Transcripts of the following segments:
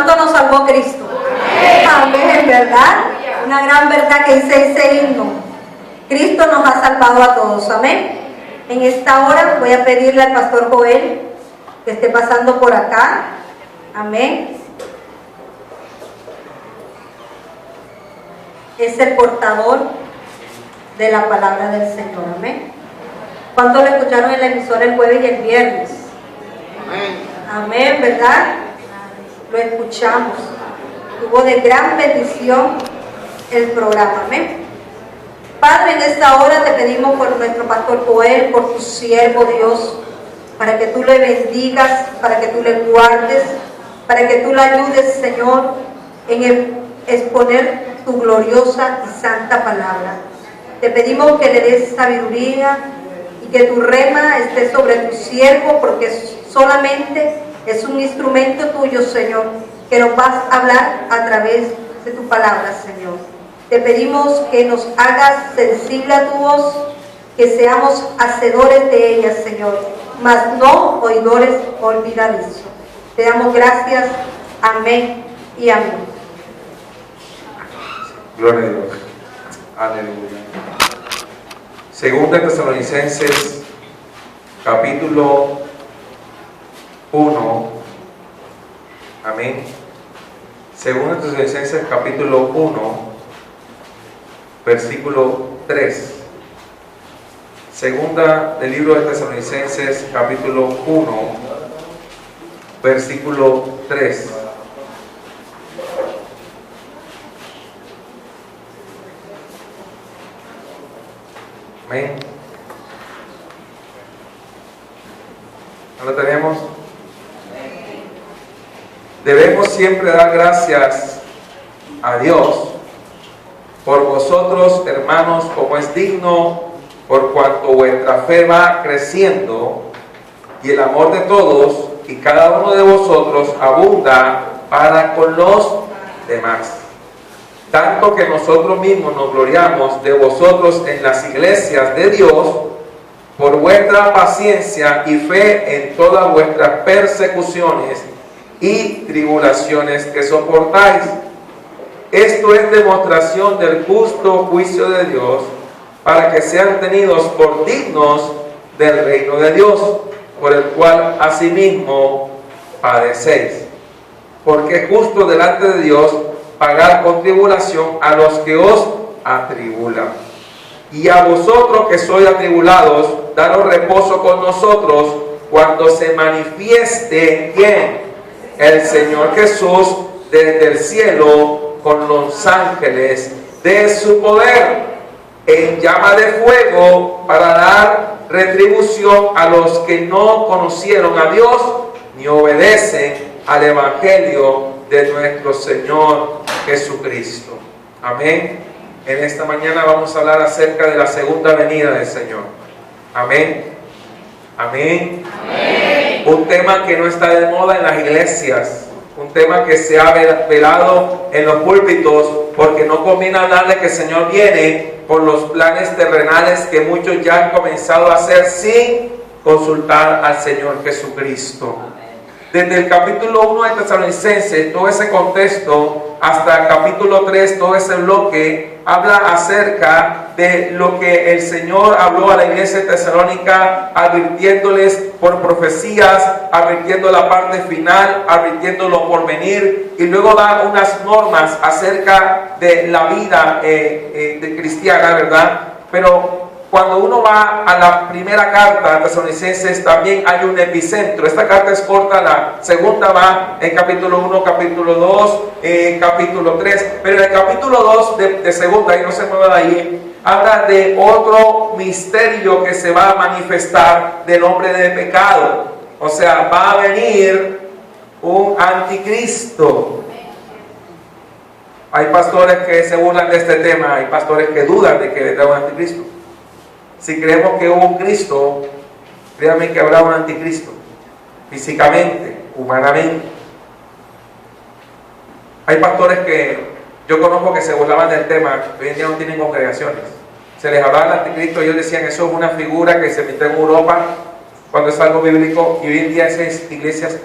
¿Cuánto nos salvó Cristo? Amén, ¿verdad? Una gran verdad que dice ese himno. Cristo nos ha salvado a todos, amén. En esta hora voy a pedirle al pastor Joel que esté pasando por acá, amén. Es el portador de la palabra del Señor, amén. ¿Cuántos lo escucharon en la emisora el jueves y el viernes? Amén, ¿verdad? Lo escuchamos. Tuvo de gran bendición el programa, amén. Padre, en esta hora te pedimos por nuestro pastor Joel, por tu siervo Dios, para que tú le bendigas, para que tú le guardes, para que tú le ayudes, Señor, en exponer tu gloriosa y santa palabra. Te pedimos que le des sabiduría y que tu rema esté sobre tu siervo, porque solamente es un instrumento tuyo, Señor, que nos vas a hablar a través de tu palabra, Señor. Te pedimos que nos hagas sensible a tu voz, que seamos hacedores de ella, Señor, mas no oidores olvidadizos. Te damos gracias. Amén y amén. Gloria a Dios. Aleluya. Segunda Tesalonicenses, capítulo 1. Amén. Segunda Tesalonicenses, capítulo 1. Versículo 3. Segunda del libro de Tesalonicenses, capítulo 1, versículo 3. Amén. ¿No lo tenemos? Debemos siempre dar gracias a Dios por vosotros, hermanos, como es digno, por cuanto vuestra fe va creciendo y el amor de todos y cada uno de vosotros abunda para con los demás. Tanto que nosotros mismos nos gloriamos de vosotros en las iglesias de Dios por vuestra paciencia y fe en todas vuestras persecuciones y tribulaciones que soportáis. Esto es demostración del justo juicio de Dios, para que sean tenidos por dignos del reino de Dios, por el cual asimismo padecéis. Porque es justo delante de Dios pagar con tribulación a los que os atribulan. Y a vosotros que sois atribulados, daros reposo con nosotros cuando se manifieste ¿quién? El Señor Jesús desde el cielo con los ángeles de su poder en llama de fuego para dar retribución a los que no conocieron a Dios ni obedecen al Evangelio de nuestro Señor Jesucristo. Amén. En esta mañana vamos a hablar acerca de la segunda venida del Señor. Amén. Amén. Amén. Un tema que no está de moda en las iglesias. Un tema que se ha velado en los púlpitos porque no conviene hablar de que el Señor viene por los planes terrenales que muchos ya han comenzado a hacer sin consultar al Señor Jesucristo. Desde el capítulo 1 de Tesalonicenses, todo ese contexto, hasta el capítulo 3, todo ese bloque, habla acerca de lo que el Señor habló a la iglesia de Tesalónica, advirtiéndoles por profecías, advirtiendo la parte final, advirtiendo lo por venir, y luego da unas normas acerca de la vida de cristiana, ¿verdad? Pero cuando uno va a la primera carta a Tesalonicenses, también hay un epicentro. Esta carta es corta, la segunda va en capítulo 1, capítulo 2, capítulo 3. Pero en el capítulo 2 de segunda, y no se mueva de ahí, habla de otro misterio que se va a manifestar del hombre de pecado. O sea, va a venir un anticristo. Hay pastores que se burlan de este tema, hay pastores que dudan de que vendrá un anticristo. Si creemos que hubo un Cristo, créanme que habrá un anticristo, físicamente, humanamente. Hay pastores que yo conozco que se burlaban del tema, hoy en día no tienen congregaciones. Se les hablaba del anticristo y ellos decían eso es una figura que se metió en Europa cuando es algo bíblico, y hoy en día esas iglesias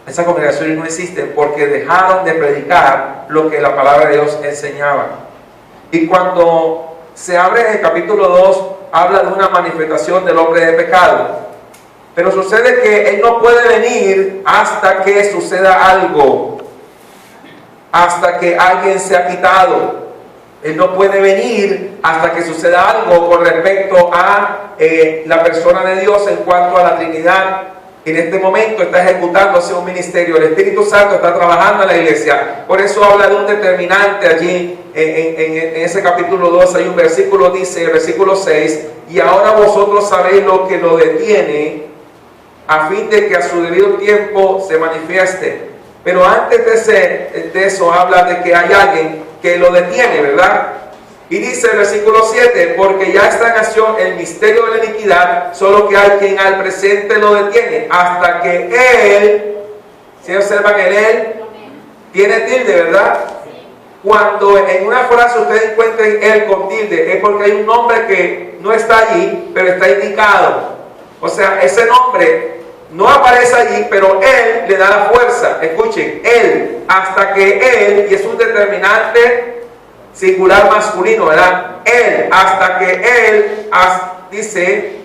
Esas congregaciones no existen porque dejaron de predicar lo que la palabra de Dios enseñaba. Y cuando se abre en el capítulo 2, habla de una manifestación del hombre de pecado. Pero sucede que él no puede venir hasta que suceda algo, hasta que alguien se ha quitado. Él no puede venir hasta que suceda algo con respecto a la persona de Dios en cuanto a la Trinidad. En este momento está ejecutándose un ministerio. El Espíritu Santo está trabajando en la iglesia. Por eso habla de un determinante allí. En ese capítulo 2 hay un versículo, dice, el versículo 6, y ahora vosotros sabéis lo que lo detiene, a fin de que a su debido tiempo se manifieste. Pero antes de eso habla de que hay alguien que lo detiene, ¿verdad? Y dice el versículo 7, porque ya está en acción el misterio de la iniquidad, solo que hay quien al presente lo detiene, hasta que él, si observan el él, tiene tilde, ¿verdad? Cuando en una frase ustedes encuentren él con tilde, es porque hay un nombre que no está allí, pero está indicado. O sea, ese nombre no aparece allí, pero él le da la fuerza. Escuchen, él, hasta que él, y es un determinante singular masculino, ¿verdad? Él, hasta que él, dice,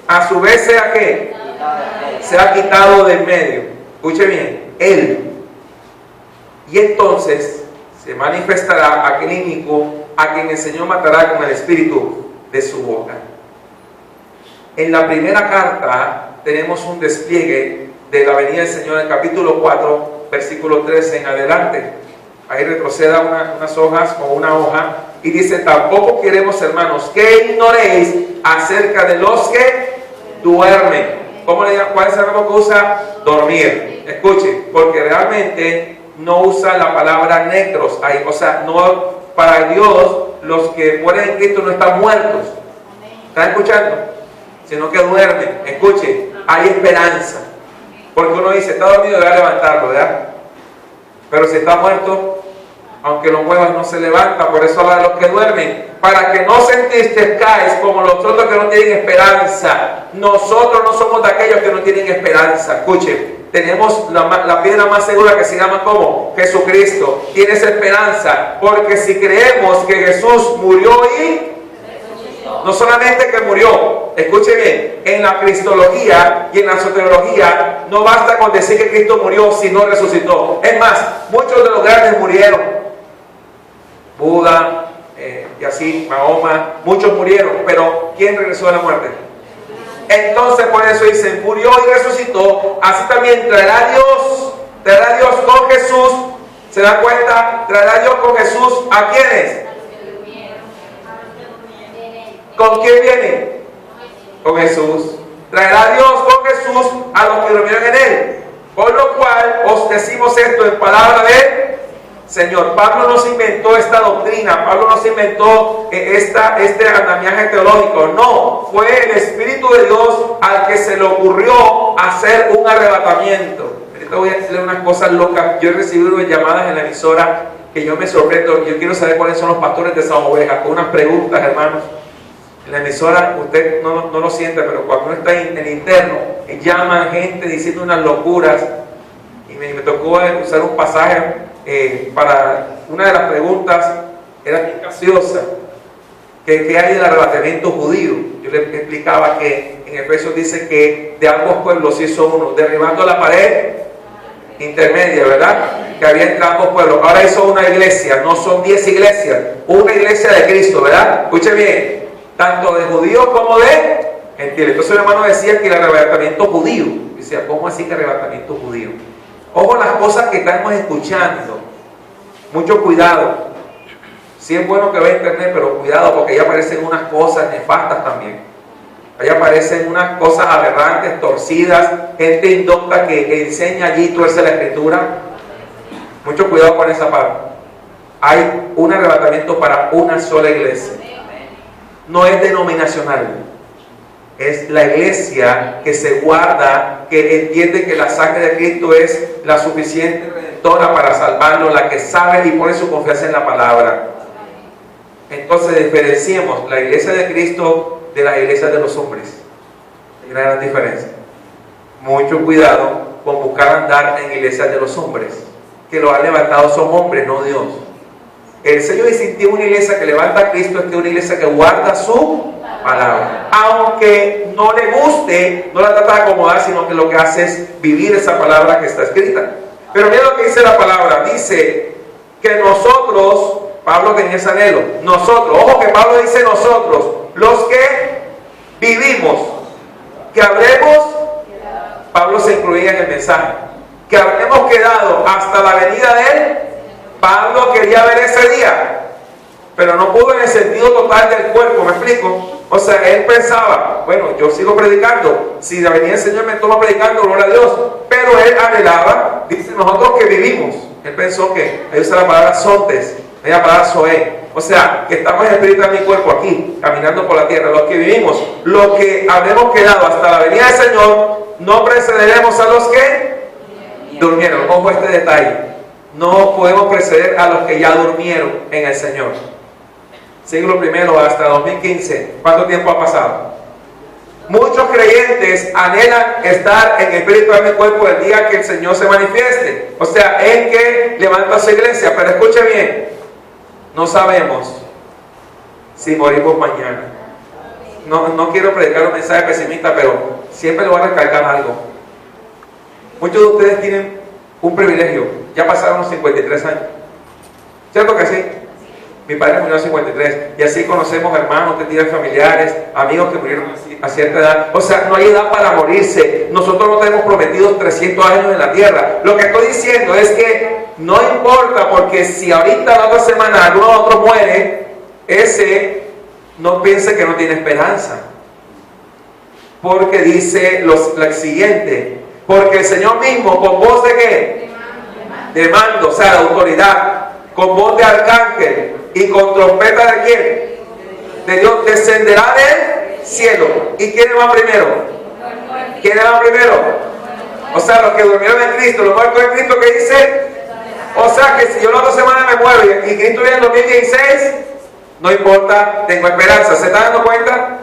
a su vez sea que se ha quitado del medio. Escuche bien, él. Y entonces se manifestará aquel inicuo a quien el Señor matará con el espíritu de su boca. En la primera carta tenemos un despliegue de la venida del Señor en el capítulo 4, versículo 13 en adelante. Ahí retroceda unas hojas o una hoja y dice, tampoco queremos, hermanos, que ignoréis acerca de los que duermen. ¿Cómo le llaman? ¿Cuál es el verbo que usa? Dormir. Escuchen, porque realmente no usa la palabra necros ahí. O sea, no, para Dios los que mueren en Cristo no están muertos. ¿Están escuchando? Sino que duermen. Escuchen, hay esperanza. Porque uno dice, está dormido, voy a levantarlo, ¿verdad? Pero si está muerto, aunque lo muevas no se levanta. Por eso habla de los que duermen, para que no se entristezcáis como los otros que no tienen esperanza. Nosotros no somos de aquellos que no tienen esperanza. Escuchen, tenemos la piedra más segura que se llama ¿cómo? Jesucristo. Tienes esperanza, porque si creemos que Jesús murió y no solamente que murió, escuche bien, en la cristología y en la soteriología no basta con decir que Cristo murió, sino resucitó. Es más, muchos de los grandes murieron. Buda, y así, Mahoma, muchos murieron, pero ¿quién regresó de la muerte? Entonces por eso dicen, murió y resucitó, así también traerá Dios con Jesús. ¿Se dan cuenta? Traerá Dios con Jesús, ¿a quiénes? ¿Con quién viene? Con Jesús. Traerá Dios con Jesús a los que durmieron en él. Por lo cual os decimos esto en palabra de Señor. Pablo no se inventó esta doctrina, Pablo no se inventó este andamiaje teológico. No, fue el Espíritu de Dios al que se le ocurrió hacer un arrebatamiento. Ahorita voy a decirle unas cosas locas. Yo he recibido llamadas en la emisora que yo me sorprendo. Yo quiero saber cuáles son los pastores de San Oveja, con unas preguntas, hermanos. En la emisora usted no lo siente, pero cuando uno está en el interno, llaman gente diciendo unas locuras. Y me tocó usar un pasaje para una de las preguntas, era bien capciosa, que hay del arrebatamiento judío. Yo le explicaba que en Efesios dice que de ambos pueblos hizo uno, derribando la pared intermedia, ¿verdad? Que había entre ambos pueblos. Ahora hizo una iglesia, no son 10 iglesias, una iglesia de Cristo, ¿verdad? Escuche bien, tanto de judíos como de gentiles. Entonces el hermano decía que el arrebatamiento judío. Decía, ¿cómo así que arrebatamiento judío? Ojo las cosas que estamos escuchando. Mucho cuidado. Sí es bueno que vea internet, pero cuidado, porque ahí aparecen unas cosas nefastas también. Ahí aparecen unas cosas aberrantes, torcidas, gente indocta que enseña allí, tuerce la escritura. Mucho cuidado con esa parte. Hay un arrebatamiento para una sola iglesia. No es denominacional. Es la iglesia que se guarda, que entiende que la sangre de Cristo es la suficiente redentora para salvarlo, la que sabe y pone su confianza en la palabra. Entonces diferenciemos la iglesia de Cristo de la iglesia de los hombres. Hay una gran diferencia. Mucho cuidado con buscar andar en iglesias de los hombres. Que lo han levantado son hombres, no Dios. El sello distintivo de una iglesia que levanta a Cristo es que una iglesia que guarda su palabra. Aunque no le guste, no la trata de acomodar, sino que lo que hace es vivir esa palabra que está escrita. Pero mira lo que dice la palabra. Dice que nosotros, Pablo tenía ese anhelo, nosotros, ojo que Pablo dice nosotros, los que vivimos, que habremos, Pablo se incluía en el mensaje, que habremos quedado hasta la venida de él. Pablo quería ver ese día, pero no pudo en el sentido total del cuerpo, ¿me explico? O sea, él pensaba, bueno, yo sigo predicando, si la venida del Señor me toma predicando, gloria a Dios, pero él anhelaba, dice, nosotros que vivimos, él pensó que, ahí usa la palabra sontes, la palabra zoé, o sea, que estamos en espíritu en mi cuerpo aquí, caminando por la tierra, los que vivimos, los que habremos quedado hasta la venida del Señor, no precederemos a los que durmieron. Ojo este detalle. No podemos preceder a los que ya durmieron en el Señor. Siglo I hasta 2015. ¿Cuánto tiempo ha pasado? Muchos creyentes anhelan estar en el espíritu de mi cuerpo el día que el Señor se manifieste. O sea, en que levanta su iglesia. Pero escuche bien, no sabemos si morimos mañana. No quiero predicar un mensaje pesimista, pero siempre le voy a recalcar algo. Muchos de ustedes tienen un privilegio. Ya pasaron los 53 años. ¿Cierto que sí? Mi padre murió a 53. Y así conocemos hermanos que tienen familiares, amigos que murieron a cierta edad. O sea, no hay edad para morirse. Nosotros no tenemos prometidos 300 años en la tierra. Lo que estoy diciendo es que no importa, porque si ahorita la otra semana alguno de otros muere, ese no piense que no tiene esperanza. Porque dice lo siguiente: porque el Señor mismo, con voz de ¿qué? De mando, o sea, de autoridad, con voz de arcángel y con trompeta ¿de quién? De Dios, descenderá del cielo. ¿Y quiénes van primero? ¿Quiénes van primero? O sea, los que durmieron en Cristo, los muertos en Cristo, que dice, o sea, que si yo la otra semana me muero y Cristo viene en 2016, no importa, tengo esperanza. ¿Se están dando cuenta?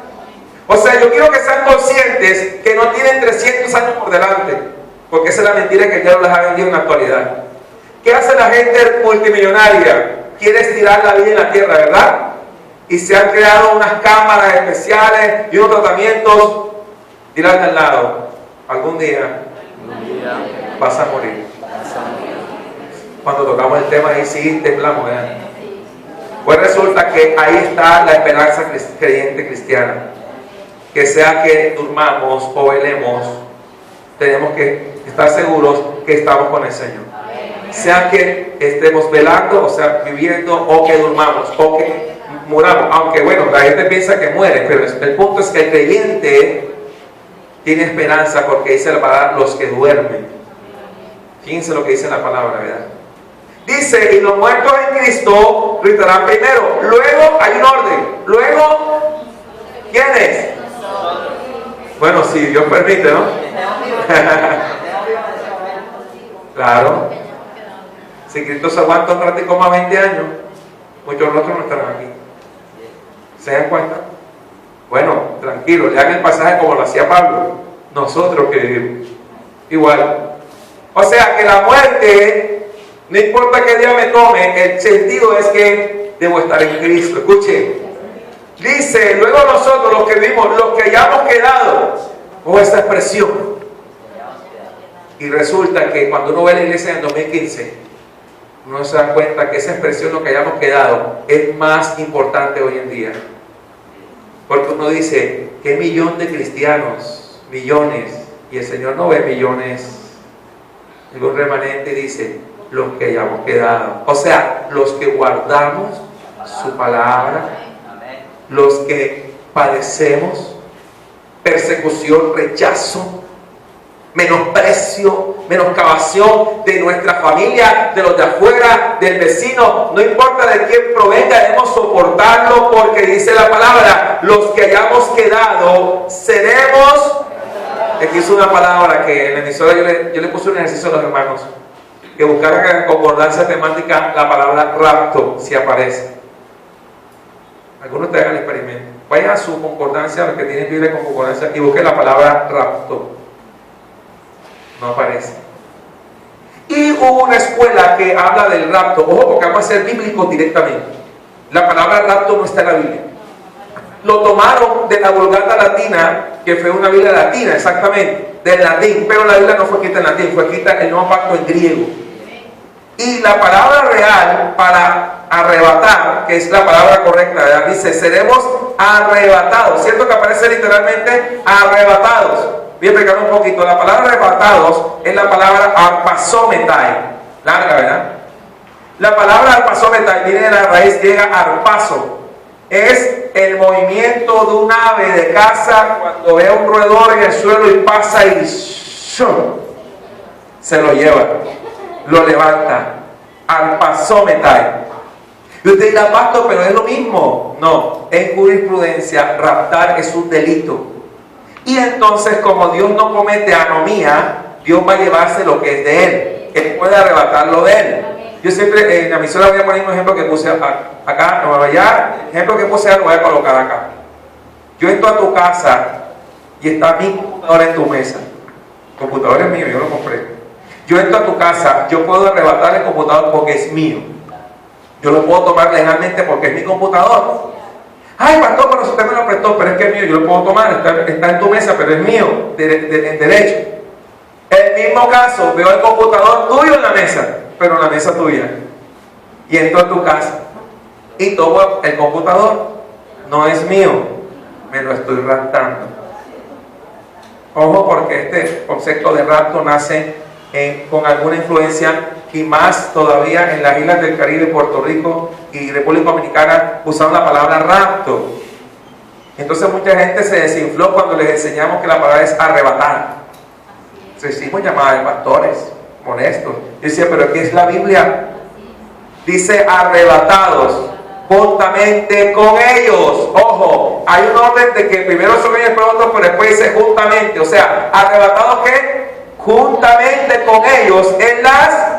O sea, yo quiero que sean conscientes que no tienen 300 años por delante, porque esa es la mentira que el diablo les ha vendido en la actualidad. ¿Qué hace la gente multimillonaria? Quiere estirar la vida en la tierra, ¿verdad? Y se han creado unas cámaras especiales y unos tratamientos. Dirán al lado, algún día vas a morir. Cuando tocamos el tema ahí sí temblamos, ¿verdad? Pues resulta que ahí está la esperanza creyente cristiana. Que sea que durmamos o velemos, tenemos que estar seguros que estamos con el Señor. Sea que estemos velando, o sea, viviendo, o que durmamos, o que muramos. Aunque bueno, la gente piensa que muere, pero el punto es que el creyente tiene esperanza, porque dice la palabra, los que duermen. Fíjense lo que dice la palabra, ¿verdad? Dice, y los muertos en Cristo gritarán primero. Luego hay un orden. Luego, ¿quiénes? Bueno, si Dios permite, ¿no? Claro. Si Cristo se aguanta un ratico más 20 años, muchos rostros no estarán aquí. ¿Se dan cuenta? Bueno, tranquilo, lean el pasaje como lo hacía Pablo. Nosotros que vivimos. Igual. O sea que la muerte, no importa qué día me tome, el sentido es que debo estar en Cristo. Escuche. Dice, luego nosotros los que vivimos, los que hayamos quedado, con esta expresión. Y resulta que cuando uno ve la iglesia en el 2015, uno se da cuenta que esa expresión, lo que hayamos quedado, es más importante hoy en día. Porque uno dice, ¿qué millón de cristianos? Millones. Y el Señor no ve millones. El remanente dice, los que hayamos quedado. O sea, los que guardamos su palabra, los que padecemos persecución, rechazo, menosprecio, menoscabación de nuestra familia, de los de afuera, del vecino, no importa de quién provenga, debemos soportarlo, porque dice la palabra, los que hayamos quedado, seremos. Aquí hizo una palabra que en la emisora yo le puse un ejercicio a los hermanos, que buscaran en concordancia temática la palabra rapto, si aparece. Algunos te hagan el experimento. Vayan a su concordancia, los que tienen Biblia con concordancia, y busquen la palabra rapto. no aparece. Y hubo una escuela que habla del rapto. Ojo, porque vamos a ser bíblicos directamente. La palabra rapto no está en la Biblia. Lo tomaron de la Vulgata Latina, que fue una Biblia latina, exactamente, del latín, pero la Biblia no fue escrita en latín, fue escrita el Nuevo Pacto en griego. Y la palabra real para arrebatar, que es la palabra correcta, ¿verdad? Dice, seremos arrebatados. ¿Cierto que aparece literalmente arrebatados? Voy a explicar un poquito. La palabra arrebatados es la palabra arpazometai. Larga, ¿verdad? La palabra arpazometai viene de la raíz griega arpazo. Es el movimiento de un ave de caza cuando ve un roedor en el suelo y pasa y ¡shum! Se lo lleva, lo levanta. Arpazometai. Y usted dirá, pastor, pero es lo mismo. No, en jurisprudencia raptar es un delito. Y entonces, como Dios no comete anomía, Dios va a llevarse lo que es de Él. Él puede arrebatarlo de Él. Yo siempre en la emisora voy a poner un ejemplo que puse acá, no voy allá, el ejemplo que puse lo voy a colocar acá. Yo entro a tu casa y está mi computador en tu mesa. El computador es mío, yo lo compré. Yo entro a tu casa, yo puedo arrebatar el computador porque es mío. Yo lo puedo tomar legalmente porque es mi computador. Ay, pastor, pero usted me lo prestó, pero es que es mío, yo lo puedo tomar, está en tu mesa, pero es mío, en derecho. El mismo caso, veo el computador tuyo en la mesa, pero en la mesa tuya. Y entro a tu casa y tomo el computador, no es mío, me lo estoy raptando. Ojo, porque este concepto de rapto nace con alguna influencia, y más todavía en las islas del Caribe, Puerto Rico y República Dominicana usaron la palabra rapto. Entonces mucha gente se desinfló cuando les enseñamos que la palabra es arrebatar. Recibimos llamadas de pastores honestos. Yo decía, pero aquí es la Biblia. Dice arrebatados juntamente con ellos. Ojo, hay un orden de que primero son ellos, pero otros, pero después dice juntamente. O sea, arrebatados ¿qué? Juntamente con ellos en las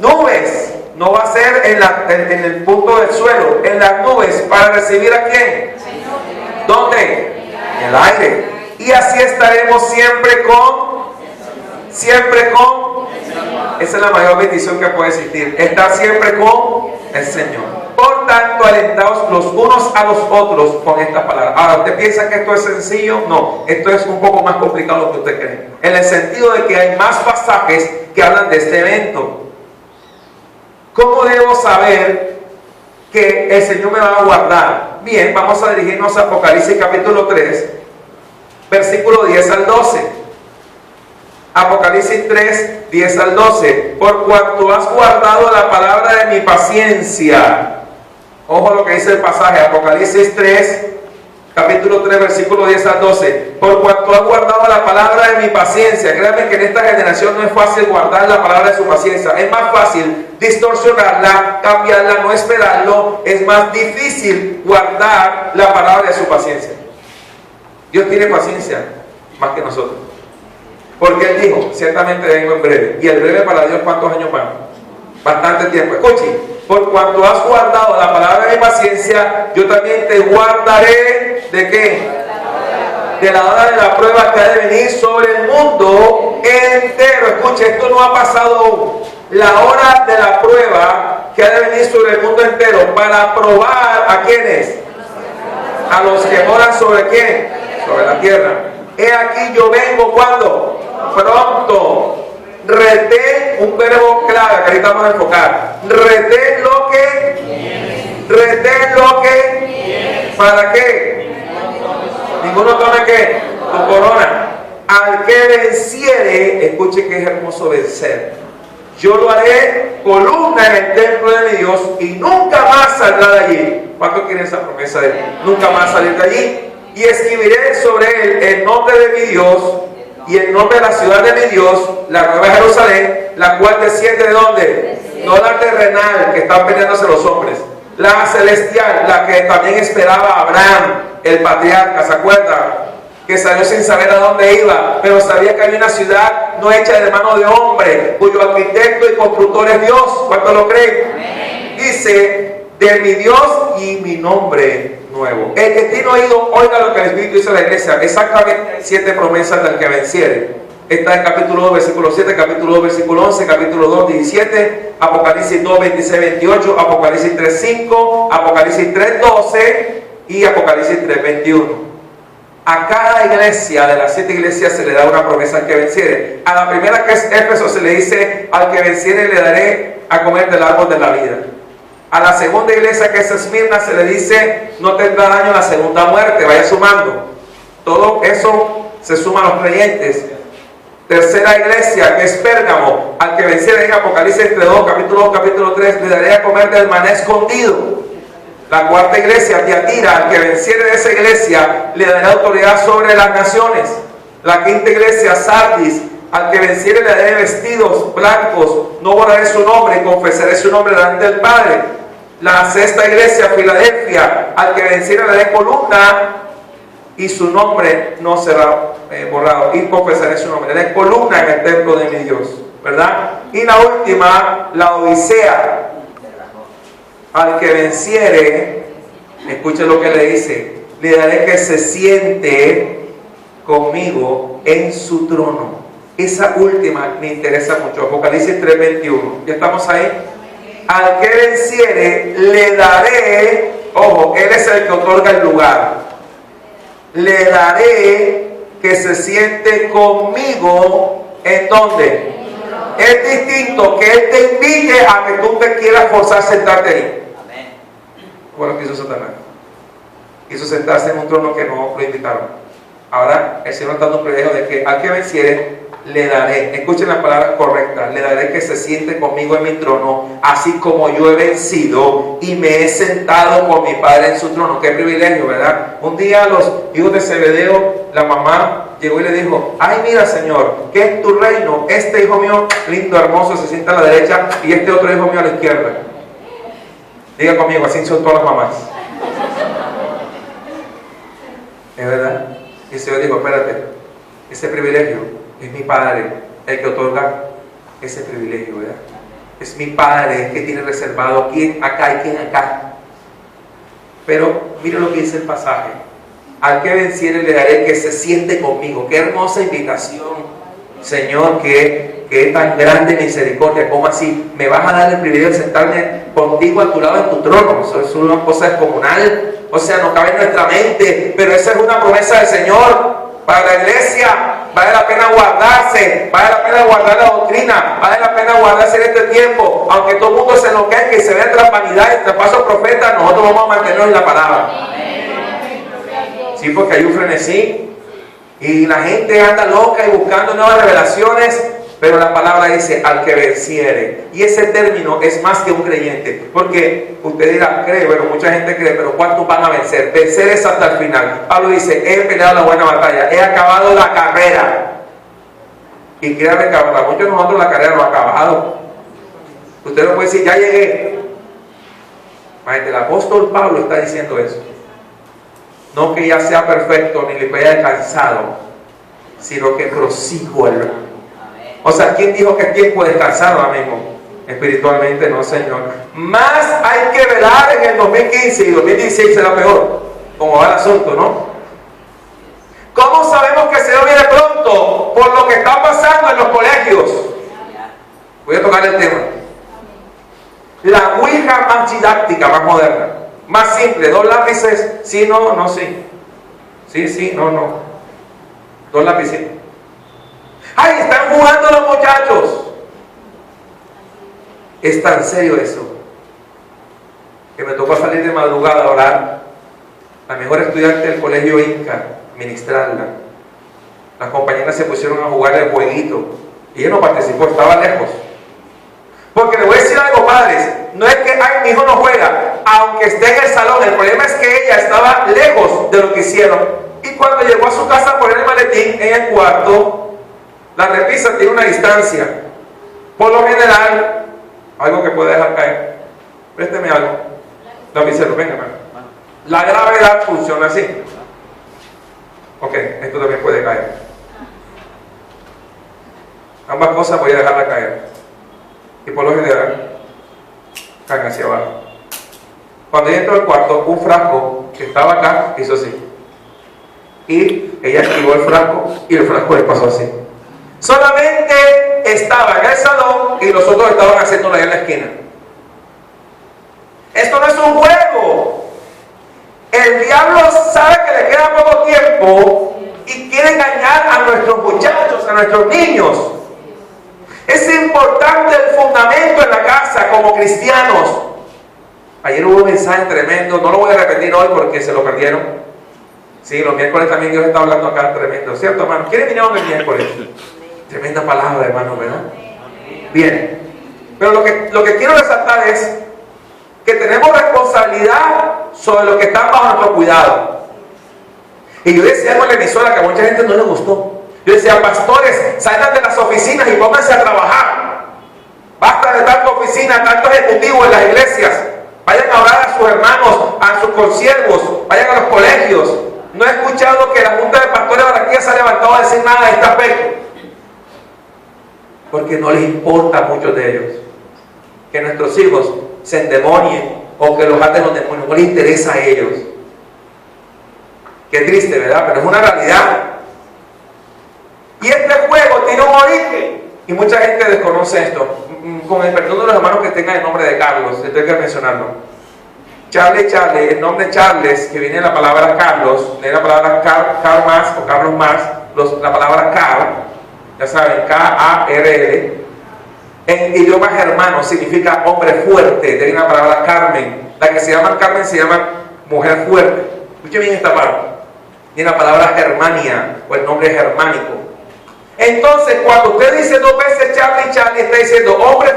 nubes. No va a ser en el punto del suelo, en las nubes. ¿Para recibir a quién? ¿Dónde? En el aire. Y así estaremos siempre con esa es la mayor bendición que puede existir, estar siempre con el Señor. Por tanto, alentaos los unos a los otros con estas palabras. Ahora, ¿usted piensa que esto es sencillo? No, esto es un poco más complicado de lo que usted cree, en el sentido de que hay más pasajes que hablan de este evento. ¿Cómo debo saber que el Señor me va a guardar? Bien, vamos a dirigirnos a Apocalipsis capítulo 3, versículo 10 al 12. Apocalipsis 3, 10 al 12. Por cuanto has guardado la palabra de mi paciencia. Ojo lo que dice el pasaje, Apocalipsis 3, capítulo 3, versículo 10 al 12. Por cuanto has guardado la palabra de mi paciencia. Créanme que en esta generación no es fácil guardar la palabra de su paciencia. Es más fácil distorsionarla, cambiarla, no esperarlo. Es más difícil guardar la palabra de su paciencia. Dios tiene paciencia más que nosotros. Porque Él dijo, ciertamente vengo en breve. Y el breve para Dios, ¿cuántos años van? Bastante tiempo. Escuchen, por cuanto has guardado la palabra de mi paciencia, yo también te guardaré, ¿de qué? De la hora de la prueba que ha de venir sobre el mundo entero. Escuche, esto no ha pasado aún. La hora de la prueba que ha de venir sobre el mundo entero, para probar ¿a quiénes? A los que moran sobre ¿quién? Sobre la tierra. He aquí yo vengo, ¿cuándo? Pronto. Retén, un verbo clave que ahorita vamos a enfocar. Retén lo que. ¿Para qué? Ninguno tome ¿qué? Tu corona. Al que venciere, escuche que es hermoso vencer. Yo lo haré columna en el templo de mi Dios y nunca más saldrá de allí. ¿Cuánto quiere esa promesa de él? Nunca más salir de allí. Y escribiré sobre él el nombre de mi Dios y el nombre de la ciudad de mi Dios, la Nueva Jerusalén, la cual desciende ¿de dónde? No la terrenal, que están peleándose los hombres, la celestial, la que también esperaba Abraham, el patriarca, ¿se acuerdan? Que salió sin saber a dónde iba, pero sabía que había una ciudad no hecha de mano de hombre, cuyo arquitecto y constructor es Dios. ¿Cuántos lo creen? Amén. Dice, de mi Dios y mi nombre nuevo. El que tiene oído, oiga lo que el Espíritu dice a la iglesia. Exactamente 7 promesas del que venciere. Está en capítulo 2, versículo 7, capítulo 2, versículo 11, capítulo 2, 17, Apocalipsis 2, 26, 28, Apocalipsis 3, 5, Apocalipsis 3, 12 y Apocalipsis 3, 21. A cada iglesia de las 7 iglesias se le da una promesa al que venciere. A la primera, que es Éfeso, se le dice: al que venciere le daré a comer del árbol de la vida. A la segunda iglesia, que es Esmirna, se le dice: no tendrá daño en la segunda muerte. Vaya sumando. Todo eso se suma a los creyentes. Tercera iglesia, que es Pérgamo, al que venciere, en Apocalipsis entre 2, capítulo 2, capítulo 3, le daré a comer del maná escondido. La cuarta iglesia, Tiatira, al que venciere de esa iglesia, le daré autoridad sobre las naciones. La quinta iglesia, Sardis, al que venciere le daré vestidos blancos, no borraré su nombre y confesaré su nombre delante del Padre. La sexta iglesia, Filadelfia, al que venciere le daré columna y su nombre no será borrado, y confesaré su nombre. Le daré columna en el templo de mi Dios, ¿verdad? Y la última, la Odisea, al que venciere, escuche lo que le dice: le daré que se siente conmigo en su trono. Esa última me interesa mucho. Apocalipsis 3:21. ¿Ya estamos ahí? Al que venciere le daré, ojo, él es el que otorga el lugar, le daré que se siente conmigo. ¿En dónde? Es distinto que él te invite a que tú te quieras forzar a sentarte ahí. Bueno, que hizo Satanás. Quiso sentarse en un trono que no lo invitaron. Ahora el Señor está dando un privilegio de que al que venciere le daré, escuchen la palabra correcta, le daré que se siente conmigo en mi trono, así como yo he vencido y me he sentado con mi Padre en su trono. Qué privilegio, ¿verdad? Un día los hijos de Zebedeo, la mamá llegó y le dijo: ay, mira, Señor, ¿qué es tu reino? Este hijo mío, lindo, hermoso, se sienta a la derecha, y este otro hijo mío a la izquierda. Diga conmigo, así son todas las mamás. ¿Es verdad? Y el Señor dijo: espérate, ese privilegio es mi Padre el que otorga ese privilegio, ¿verdad? Es mi Padre el que tiene reservado quién acá y quién acá. Pero mire lo que dice el pasaje: al que venciere le daré que se siente conmigo. Qué hermosa invitación, Señor, que es tan grande misericordia. ¿Cómo así? Me vas a dar el privilegio de sentarme contigo a tu lado en tu trono. Eso es una cosa descomunal. O sea, no cabe en nuestra mente, pero esa es una promesa del Señor para la iglesia. Vale la pena guardarse, vale la pena guardar la doctrina, vale la pena guardarse en este tiempo. Aunque todo el mundo se enloquezca y se vea tras vanidad y tras falsos profetas, nosotros vamos a mantenernos en la palabra. Sí, porque hay un frenesí y la gente anda loca y buscando nuevas revelaciones, pero la palabra dice: al que venciere. Y ese término es más que un creyente, porque usted dirá: cree, pero mucha gente cree, pero ¿cuántos van a vencer? Vencer es hasta el final. Pablo dice: he peleado la buena batalla, he acabado la carrera. Y créanme que para muchos de nosotros la carrera no ha acabado. Usted no puede decir: ya llegué. El apóstol Pablo está diciendo eso. No que ya sea perfecto ni le haya alcanzado, sino que prosigo el. O sea, ¿quién dijo que es tiempo de descansar ahora mismo? Espiritualmente no, Señor. Más hay que velar en el 2015 y 2016 será peor, como va el asunto, ¿no? ¿Cómo sabemos que el Señor viene pronto? Por lo que está pasando en los colegios. Voy a tocar el tema. La ouija más didáctica, más moderna, más simple. 2 lápices, sí, no, no, sí. Sí, sí, no, no. 2 lápices. ¡Ay, están jugando los muchachos! Es tan serio eso que me tocó salir de madrugada a orar. La mejor estudiante del colegio Inca, ministrarla. Las compañeras se pusieron a jugar el jueguito y ella no participó, estaba lejos. Porque le voy a decir algo, padres, no es que ay, mi hijo no juega, aunque esté en el salón, el problema es que ella estaba lejos de lo que hicieron. Y cuando llegó a su casa a poner el maletín en el cuarto, la repisa tiene una distancia. Por lo general, algo que puede dejar caer. Présteme algo. Lapicero, venga, hermano. La gravedad funciona así. Ok, esto también puede caer. Ambas cosas voy a dejarla caer. Y por lo general, caen hacia abajo. Cuando ella entró al cuarto, un frasco que estaba acá hizo así. Y ella activó el frasco y el frasco le pasó así. Solamente estaba en el salón y los otros estaban haciéndolo allá en la esquina. Esto no es un juego. El diablo sabe que le queda poco tiempo y quiere engañar a nuestros muchachos, a nuestros niños. Es importante el fundamento en la casa como cristianos. Ayer hubo un mensaje tremendo, no lo voy a repetir hoy porque se lo perdieron. Sí, los miércoles también Dios está hablando acá tremendo, ¿cierto, hermano? ¿Quiénes vinieron el miércoles? Tremenda palabra, hermano, ¿verdad? Bien. Pero lo que quiero resaltar es que tenemos responsabilidad sobre lo que está bajo nuestro cuidado. Y yo decía algo en la emisora que a mucha gente no le gustó. Yo decía, pastores, salgan de las oficinas y pónganse a trabajar. Basta de tanta oficina, tanto ejecutivo en las iglesias. Vayan a orar a sus hermanos, a sus consiervos, vayan a los colegios. No he escuchado que la Junta de Pastores de Barranquilla se ha levantado a decir nada de este aspecto. Porque no les importa a muchos de ellos que nuestros hijos se endemonien o que los aten los demonios. No les interesa a ellos. Qué triste, ¿verdad? Pero es una realidad. Y este juego tiene un origen. Y mucha gente desconoce esto. Con el perdón de los hermanos que tengan el nombre de Carlos, tengo que mencionarlo. Charles, el nombre Charles, que viene de la palabra Carlos, de la palabra Karl Marx o Carlos Marx, la palabra Karl, ya saben, K-A-R-L, en idioma germano significa hombre fuerte. De ahí la palabra Carmen. La que se llama Carmen se llama mujer fuerte. Escuchen bien esta parte. Y la palabra Germania, o el nombre germánico. Entonces, cuando usted dice dos veces Charlie, está diciendo hombre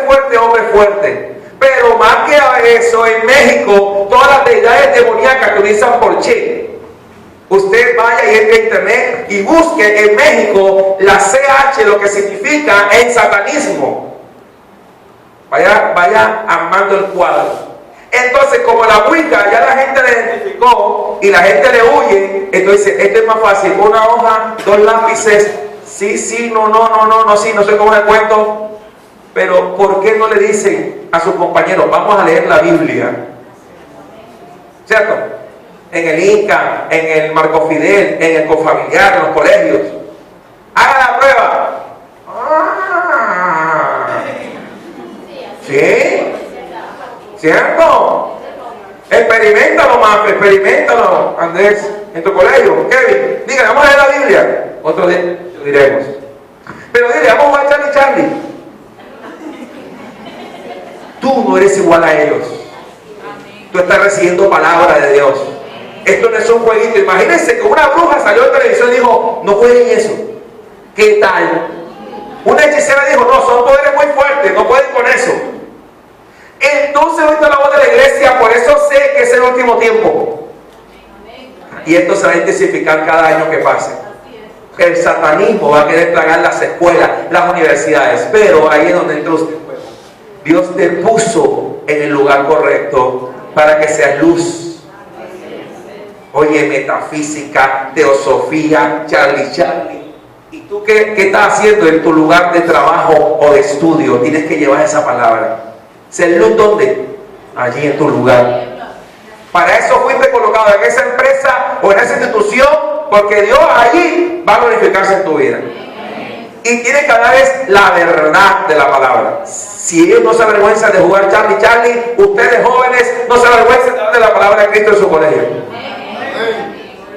fuerte. Pero más que eso, en México, todas las deidades demoníacas que utilizan por Che. Usted vaya y entre a internet y busque en México la CH, lo que significa en satanismo. Vaya armando el cuadro. Entonces, como la Wicca ya la gente la identificó y la gente le huye, entonces esto es más fácil. Una hoja, dos lápices, sí, no sé cómo es el cuento. Pero ¿por qué no le dicen a sus compañeros, vamos a leer la Biblia? ¿Cierto? En el Inca, en el Marco Fidel, en el Confamiliar, en los colegios. Haga la prueba. ¿Sí? ¿Cierto? Experimentalo, Andrés, en tu colegio. Kevin, diga, vamos a leer la Biblia. Otro día lo diremos. Pero dile, vamos a Charlie. Tú no eres igual a ellos. Tú estás recibiendo palabra de Dios. Esto no es un jueguito. Imagínense que una bruja salió de televisión y dijo, no jueguen eso. ¿Qué tal? Una hechicera dijo, no, son poderes muy fuertes, no pueden con eso. Entonces ahorita la voz de la iglesia, por eso sé que es el último tiempo. Y esto se va a intensificar cada año que pase. El satanismo va a querer plagar las escuelas, las universidades, pero ahí es donde entra usted. Dios te puso en el lugar correcto para que seas luz. Oye, metafísica, teosofía, Charlie. ¿Y tú qué estás haciendo en tu lugar de trabajo o de estudio? Tienes que llevar esa palabra. Ser luz, ¿dónde? Allí en tu lugar. Para eso fuiste colocado en esa empresa o en esa institución, porque Dios allí va a glorificarse en tu vida. Y tiene que hablar la verdad de la palabra. Si ellos no se avergüenzan de jugar Charlie, ustedes jóvenes no se avergüenzan de hablar de la palabra de Cristo en su colegio.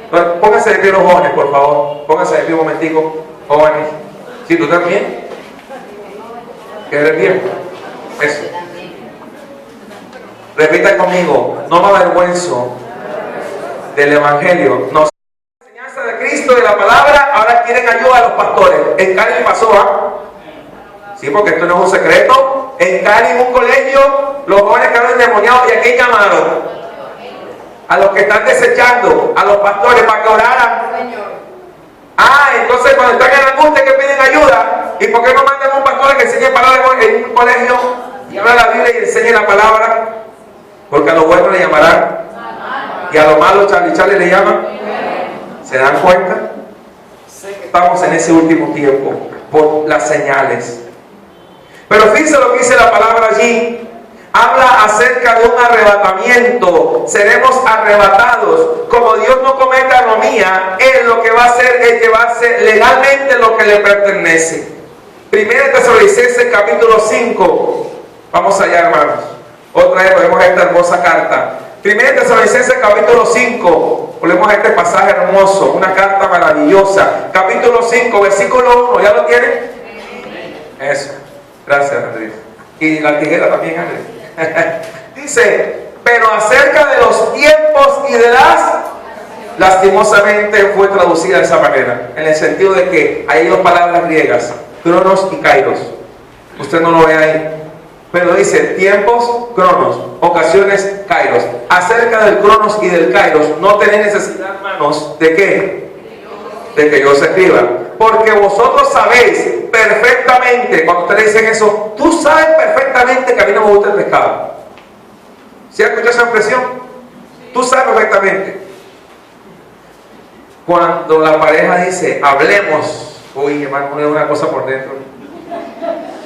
Entonces, pónganse de pie los jóvenes, por favor. Pónganse de pie un momentico, jóvenes. ¿Sí, tú también? ¿Quieres bien? Eso. Repita conmigo, no me avergüenzo del Evangelio. No. La enseñanza de Cristo, de la palabra, ahora quieren ayuda a los pastores. En Cali pasó, sí, porque esto no es un secreto. En Cali, en un colegio, los jóvenes quedaron endemoniados. ¿Y a quién llamaron? A los que están desechando, a los pastores para que oraran. Entonces cuando están en angustia que piden ayuda, ¿y por qué no mandan a un pastor que enseñe palabra en un colegio y habla la Biblia y enseñe la palabra? Porque a los buenos le llamarán y a los malos Charlie le llaman. ¿Se dan cuenta? Sé que estamos en ese último tiempo por las señales. Pero fíjense lo que dice la palabra allí. Habla acerca de un arrebatamiento. Seremos arrebatados. Como Dios no comete anomía, Él lo que va a hacer es que va a hacer legalmente lo que le pertenece. Primera de Tesalonicenses capítulo 5. Vamos allá, hermanos. Otra vez vemos esta hermosa carta. Primera de Tesalonicenses capítulo 5. Volvemos a este pasaje hermoso, una carta maravillosa. Capítulo 5, versículo 1. ¿Ya lo tienen? Eso. Gracias, Andrés. Y la tijera también, Andrés. Dice, pero acerca de los tiempos y de lastimosamente fue traducida de esa manera, en el sentido de que hay dos palabras griegas, cronos y kairos. Usted no lo ve ahí, pero dice tiempos, cronos, ocasiones, kairos. Acerca del cronos y del kairos no tenéis necesidad, hermanos, ¿de qué? De que yo os escriba, porque vosotros sabéis perfectamente. Cuando ustedes dicen eso, tú sabes perfectamente que a mí no me gusta el pescado. ¿Sí has escuchado esa expresión? Tú sabes perfectamente. Cuando la pareja dice hablemos, uy, hermano, es una cosa por dentro.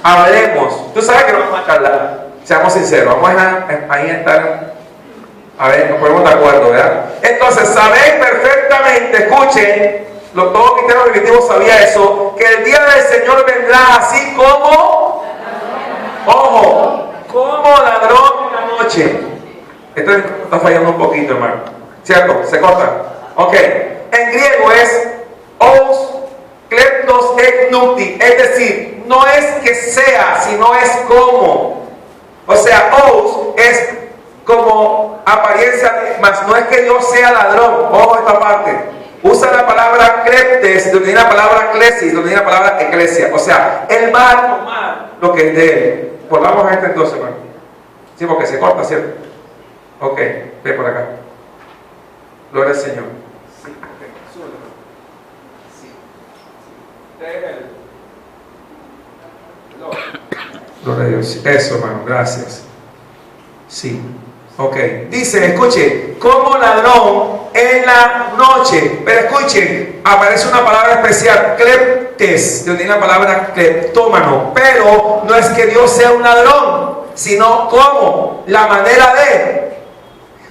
Hablemos, tú sabes que no vamos a charlar. Seamos sinceros, vamos ahí a estar, a ver, nos ponemos de acuerdo, ¿verdad? Entonces sabéis perfectamente, escuchen, todo cristiano primitivo sabía eso, que el día del Señor vendrá así como, ojo, como ladrón en la noche. Esto está fallando un poquito, hermano, ¿cierto? Se corta. Ok, en griego es os kleptos ek nukti, es decir, no es que sea, sino es como. O sea, os es como apariencia, mas no es que yo sea ladrón. Ojo esta parte. Usa la palabra kleptes, donde viene la palabra klesis, donde viene la palabra eclesia. O sea, él va a tomar lo que es de él. Volvamos a esto entonces, hermano. Sí, porque se corta, ¿cierto? Ok, ve por acá. Gloria al Señor. Sí, ok, súbelo. Sí. Gloria a Dios. Eso, hermano, gracias. Sí. Ok, dice, escuche, como ladrón en la noche. Pero escuchen, aparece una palabra especial, kleptes, de la palabra kleptómano. Pero no es que Dios sea un ladrón, sino como la manera de,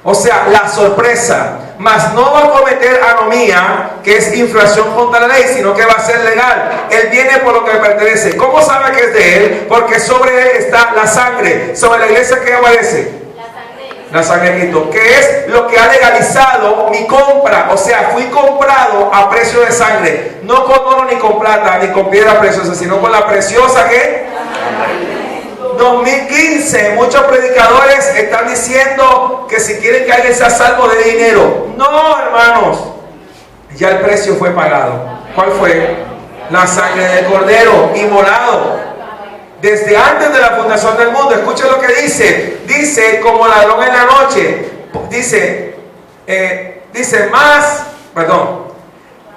o sea, la sorpresa. Mas no va a cometer anomía, que es infracción contra la ley, sino que va a ser legal. Él viene por lo que le pertenece. ¿Cómo sabe que es de él? Porque sobre él está la sangre. Sobre la iglesia, ¿qué aparece? La sangre de Cristo, que es lo que ha legalizado mi compra. O sea, fui comprado a precio de sangre, no con oro ni con plata ni con piedra preciosa, sino con la preciosa que 2015 muchos predicadores están diciendo que si quieren que alguien sea salvo de dinero. No, hermanos, ya el precio fue pagado. ¿Cuál fue? La sangre del cordero inmolado desde antes de la fundación del mundo. Escuchen lo que dice. Dice, como ladrón en la noche. Dice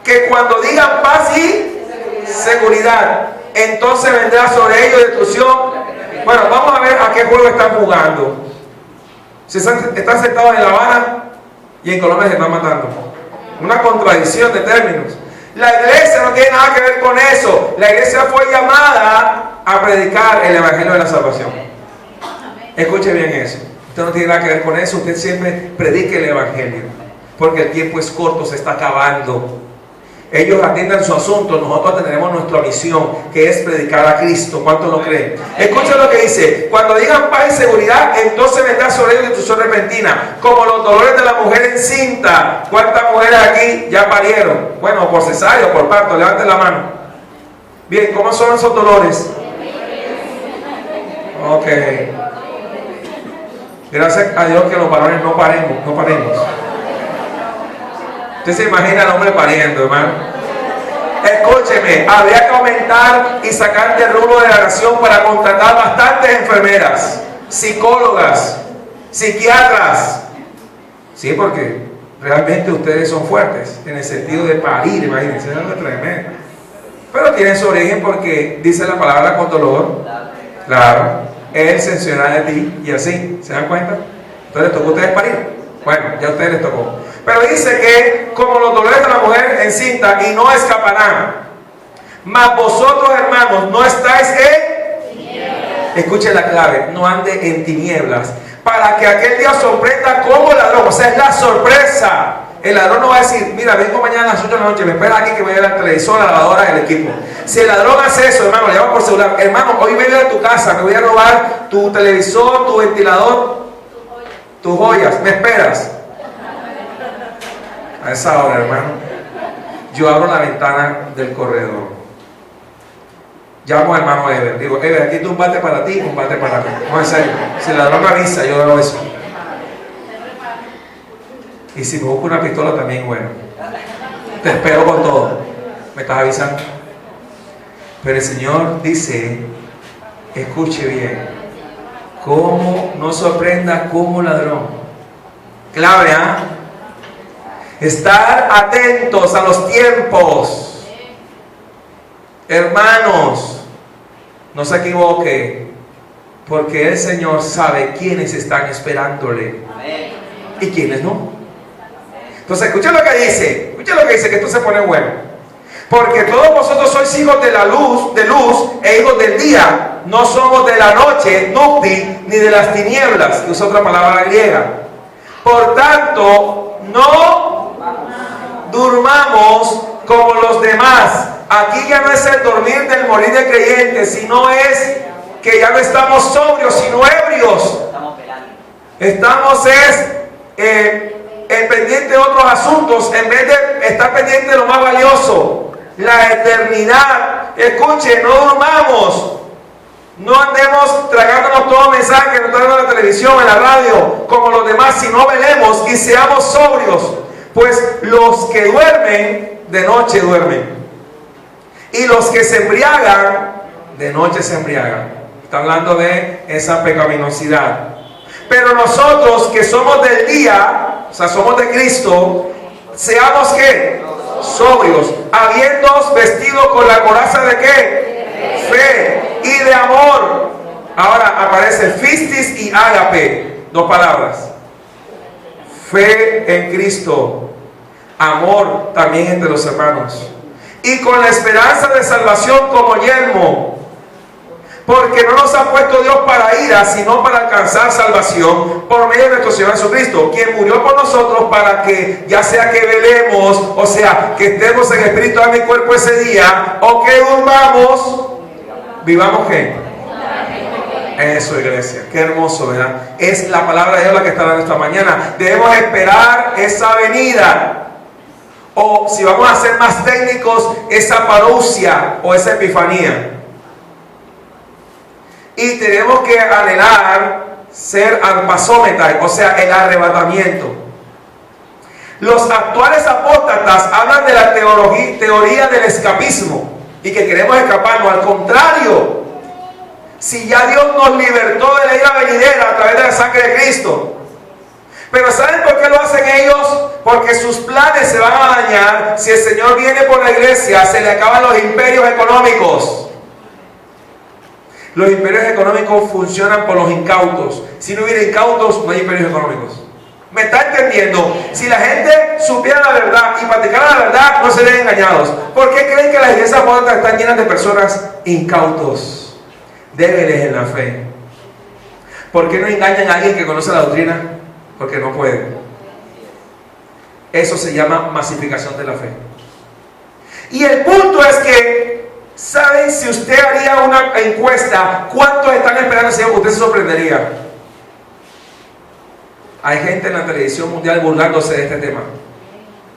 que cuando digan paz y seguridad, entonces vendrá sobre ellos destrucción. Bueno, vamos a ver a qué juego están jugando. Si están sentados en La Habana y en Colombia se están matando. Una contradicción de términos. La iglesia no tiene nada que ver con eso. La iglesia fue llamada a predicar el evangelio de la salvación. Escuche bien eso. Usted no tiene nada que ver con eso. Usted siempre predique el evangelio, porque el tiempo es corto, se está acabando. Ellos atiendan su asunto, nosotros atenderemos nuestra misión, que es predicar a Cristo. ¿Cuántos lo creen? Escuchen lo que dice: cuando digan paz y seguridad, entonces vendrá sobre ellos destrucción repentina, como los dolores de la mujer encinta. ¿Cuántas mujeres aquí ya parieron? Bueno, por cesárea o por parto, levanten la mano. Bien, ¿cómo son esos dolores? Ok. Gracias a Dios que los varones no paremos. Usted se imagina al hombre pariendo, hermano. Escúcheme, habría que aumentar y sacar del rubro de la nación para contratar bastantes enfermeras, psicólogas, psiquiatras. Sí, porque realmente ustedes son fuertes en el sentido de parir, imagínense, es algo tremendo. Pero tienen su origen porque dice la palabra con dolor. Claro, Él se enseñará de ti y así, ¿se dan cuenta? Entonces les tocó a ustedes parir. Bueno, ya a ustedes les tocó. Pero dice que como los dolores de la mujer encinta y no escaparán. Mas vosotros, hermanos, no estáis en... Escuche la clave, no ande en tinieblas, para que aquel día sorprenda como ladrón. O sea, es la sorpresa. El ladrón no va a decir, mira, vengo mañana a las 8 de la noche, me espera aquí que me vaya al televisor, a la lavadora, el equipo. Si el ladrón hace eso, hermano, le llama por celular, hermano, hoy vengo a tu casa, me voy a robar tu televisor, tu ventilador, tus joyas, ¿me esperas? A esa hora, hermano, yo abro la ventana del corredor. Llamo al hermano Ever, digo, Ever, aquí tú un bate para ti y un bate para mí. No, en serio, si el ladrón me avisa, yo hago eso. Y si me busco una pistola también, bueno, te espero con todo. ¿Me estás avisando? Pero el Señor dice, escuche bien, cómo no sorprenda como ladrón. Clave, ¿ah? Estar atentos a los tiempos. Hermanos, no se equivoque, porque el Señor sabe quiénes están esperándole y quiénes no. Entonces, escuchen lo que dice, que esto se pone bueno. Porque todos vosotros sois hijos de la luz, e hijos del día. No somos de la noche, nupti, ni de las tinieblas, que es otra palabra griega. Por tanto, no durmamos como los demás. Aquí ya no es el dormir del morir de creyentes, sino es que ya no estamos sobrios, sino ebrios. Estamos pendiente de otros asuntos en vez de estar pendiente de lo más valioso, la eternidad. Escuche, no durmamos, no andemos tragándonos todo mensaje que nos traen en la televisión, en la radio, como los demás, sino velemos y seamos sobrios, pues los que duermen, de noche duermen, y los que se embriagan, de noche se embriagan. Está hablando de esa pecaminosidad. Pero nosotros que somos del día, o sea, somos de Cristo, seamos ¿qué? Sobrios, habiéndoos vestido con la coraza de ¿qué? Fe y de amor. Ahora aparece fistis y ágape, dos palabras. Fe en Cristo, amor también entre los hermanos, y con la esperanza de salvación como yelmo. Porque no nos ha puesto Dios para ira, sino para alcanzar salvación por medio de nuestro Señor Jesucristo, quien murió por nosotros para que, ya sea que velemos, o sea, que estemos en espíritu, alma y cuerpo ese día, o que durmamos, vivamos ¿qué? Eso, iglesia, qué hermoso, ¿verdad? Es la palabra de Dios la que está dando esta mañana. Debemos esperar esa venida, o si vamos a ser más técnicos, esa parousia o esa epifanía. Y tenemos que anhelar ser arpasómetas, o sea, el arrebatamiento. Los actuales apóstatas hablan de la teoría del escapismo y que queremos escaparnos. Al contrario, si ya Dios nos libertó de la ira venidera a través de la sangre de Cristo. Pero ¿saben por qué lo hacen ellos? Porque sus planes se van a dañar. Si el Señor viene por la iglesia, se le acaban los imperios económicos. Los imperios económicos funcionan por los incautos. Si no hubiera incautos, no hay imperios económicos. ¿Me está entendiendo? Si la gente supiera la verdad y practicara la verdad, no serían engañados. ¿Por qué creen que las iglesias modernas están llenas de personas incautos, débiles en la fe? ¿Por qué no engañan a alguien que conoce la doctrina? Porque no pueden. Eso se llama masificación de la fe. Y el punto es que, ¿saben? Si usted haría una encuesta, ¿cuántos están esperando al Señor? Usted se sorprendería. Hay gente en la televisión mundial burlándose de este tema.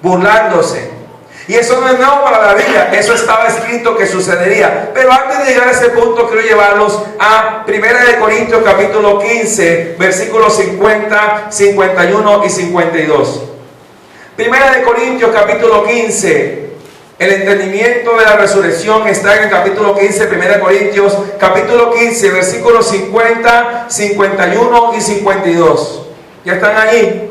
Burlándose. Y eso no es nuevo para la Biblia. Eso estaba escrito que sucedería. Pero antes de llegar a ese punto, quiero llevarlos a 1 Corintios capítulo 15, versículos 50, 51 y 52. 1 Corintios capítulo 15. El entendimiento de la resurrección está en el capítulo 15, 1 Corintios, capítulo 15, versículos 50, 51 y 52. ¿Ya están ahí?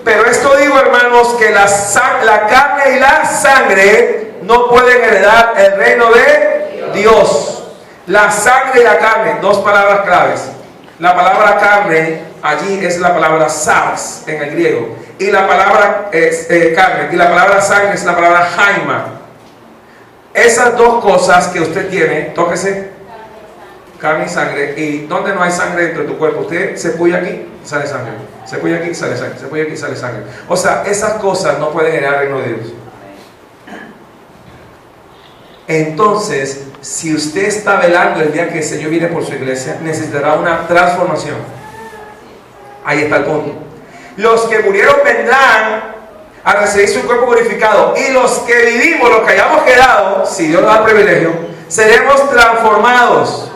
Pero esto digo, hermanos, que la carne y la sangre no pueden heredar el reino de Dios. La sangre y la carne, dos palabras claves. La palabra carne allí es la palabra sarx en el griego. Y la palabra carne y la palabra sangre es la palabra jaima. Esas dos cosas que usted tiene, tóquese, carne y sangre. Y donde no hay sangre dentro de tu cuerpo, usted se puya aquí, sale sangre. Se puya aquí, sale sangre. Se puya aquí, sale sangre. O sea, esas cosas no pueden generar el reino de Dios. Entonces, si usted está velando el día que el Señor viene por su iglesia, necesitará una transformación. Ahí está el punto. Los que murieron vendrán a recibir su cuerpo glorificado, y los que vivimos, los que hayamos quedado, si Dios nos da el privilegio, seremos transformados.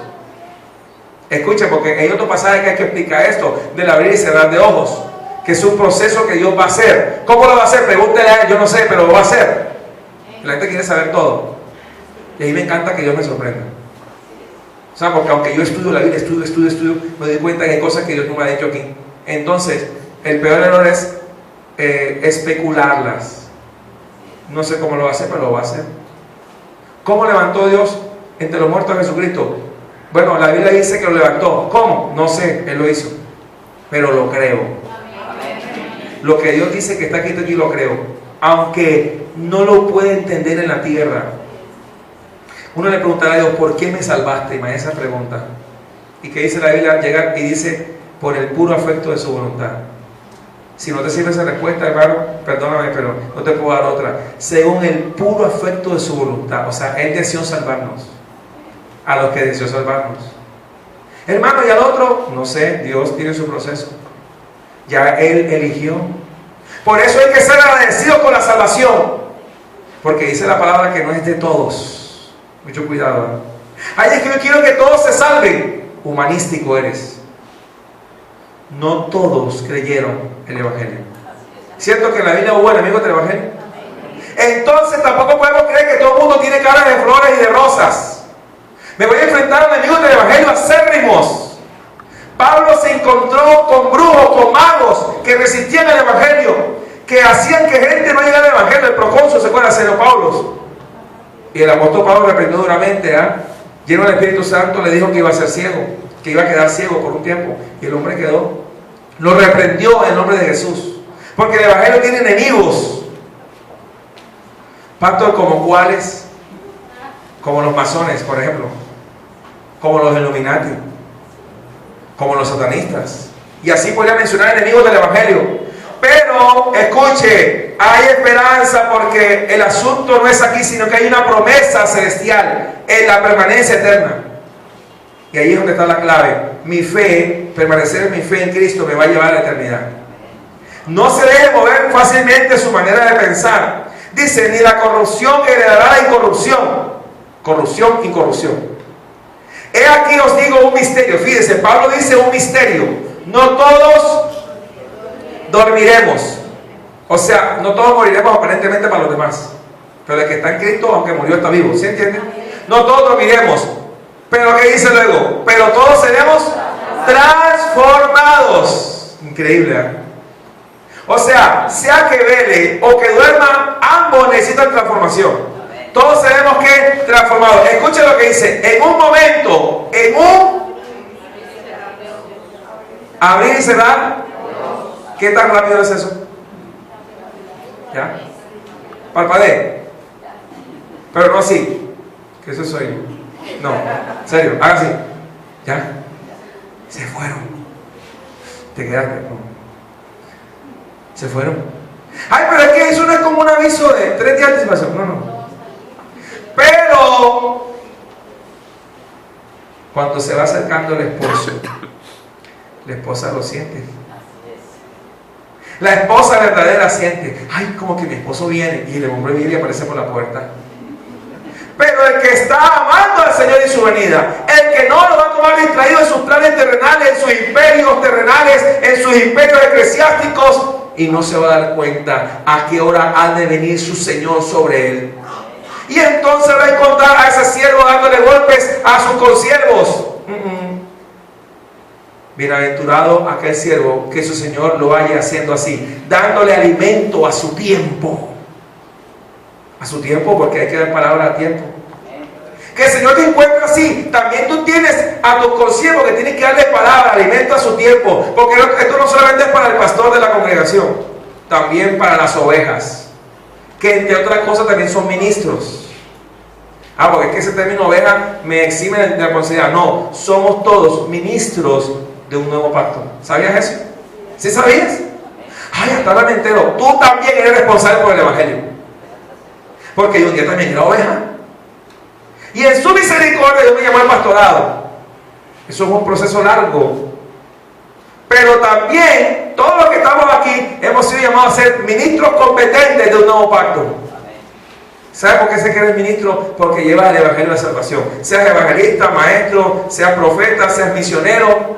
Escuchen, porque hay otro pasaje que hay que explicar esto del abrir y cerrar de ojos, que es un proceso que Dios va a hacer. ¿Cómo lo va a hacer? Pregúntele a él, yo no sé, pero lo va a hacer. La gente quiere saber todo. Y a mí me encanta que Dios me sorprenda. O sea, porque aunque yo estudio la Biblia, estudio, me doy cuenta que hay cosas que Dios no me ha dicho aquí. Entonces, el peor error es especularlas. No sé cómo lo va a hacer, pero lo va a hacer. ¿Cómo levantó Dios entre los muertos a Jesucristo? Bueno, la Biblia dice que lo levantó. ¿Cómo? No sé, Él lo hizo. Pero lo creo. Lo que Dios dice que está aquí, yo lo creo. Aunque no lo puede entender en la tierra. Uno le preguntará a Dios, ¿por qué me salvaste? Y esa pregunta. ¿Y qué dice la Biblia? Llega y dice, por el puro afecto de su voluntad. Si no te sirve esa respuesta, hermano, perdóname, pero no te puedo dar otra. Según el puro afecto de su voluntad. O sea, Él deseó salvarnos. A los que deseó salvarnos. Hermano, y al otro, no sé, Dios tiene su proceso. Ya Él eligió. Por eso hay que ser agradecidos con la salvación. Porque dice la palabra que no es de todos. Mucho cuidado, ¿eh? Ay, es que yo quiero que todos se salven. Humanístico eres. No todos creyeron el Evangelio. ¿Cierto que la Biblia hubo enemigos del Evangelio? Entonces tampoco podemos creer que todo el mundo tiene cara de flores y de rosas. Me voy a enfrentar a enemigos del Evangelio acérrimos. Pablo se encontró con brujos, con magos que resistían el Evangelio, que hacían que gente no llegara al Evangelio. El procónsul se acuerda, Sergio Paulo. Y el apóstol Pablo reprendió duramente, lleno del Espíritu Santo, le dijo que iba a ser ciego, que iba a quedar ciego por un tiempo. Y el hombre quedó. Lo reprendió en nombre de Jesús. Porque el Evangelio tiene enemigos. Pastor, ¿como cuáles? Como los masones, por ejemplo. Como los Illuminati. Como los satanistas. Y así podría mencionar enemigos del Evangelio. Pero, escuche, hay esperanza porque el asunto no es aquí, sino que hay una promesa celestial en la permanencia eterna. Y ahí es donde está la clave. Mi fe, permanecer en mi fe en Cristo me va a llevar a la eternidad. No se deje mover fácilmente su manera de pensar. Dice, ni la corrupción heredará la incorrupción. Corrupción, incorrupción. He aquí os digo un misterio. Fíjense, Pablo dice un misterio. No todos dormiremos. O sea, no todos moriremos aparentemente para los demás. Pero el que está en Cristo, aunque murió, está vivo. ¿Sí entienden? No todos dormiremos. Pero ¿qué dice luego? Pero todos seremos transformados. Increíble, ¿eh? O sea que vele o que duerma, ambos necesitan transformación. Todos seremos que transformados. Escuchen lo que dice. En un momento, abrir y cerrar. ¿Qué tan rápido es eso? ¿Ya? Parpadee. Pero no así. Que eso soy yo. No, en serio, haga así. ¿Ya? Se fueron. Te quedaste. No. Se fueron. Ay, pero es que eso no es como un aviso de 3 días de anticipación. No. Pero cuando se va acercando el esposo, la esposa lo siente. La esposa verdadera siente, ay, como que mi esposo viene, y el hombre viene y aparece por la puerta. Pero el que está amando al Señor y su venida, el que no lo va a tomar distraído en sus planes terrenales, en sus imperios terrenales, en sus imperios eclesiásticos, y no se va a dar cuenta a qué hora ha de venir su Señor sobre él. Y entonces va a encontrar a ese siervo dándole golpes a sus consiervos. Bienaventurado aquel siervo que su Señor lo vaya haciendo así, dándole alimento a su tiempo. A su tiempo, porque hay que dar palabra a tiempo. Que el Señor te encuentre así. También tú tienes a tus consiervos que tienes que darle palabra, alimento a su tiempo. Porque esto no solamente es para el pastor de la congregación, también para las ovejas, que entre otras cosas también son ministros. Porque es que ese término oveja me exime de la responsabilidad. No, somos todos ministros de un nuevo pacto. ¿Sabías eso? ¿Sí sabías? Ay, hasta ahora me entero. Tú también eres responsable por el evangelio. Porque yo un día también era oveja. Y en su misericordia Dios me llamó al pastorado. Eso es un proceso largo. Pero también, todos los que estamos aquí, hemos sido llamados a ser ministros competentes de un nuevo pacto. ¿Sabes por qué se quiere el ministro? Porque llevas el evangelio de salvación. Seas evangelista, maestro, seas profeta, seas misionero,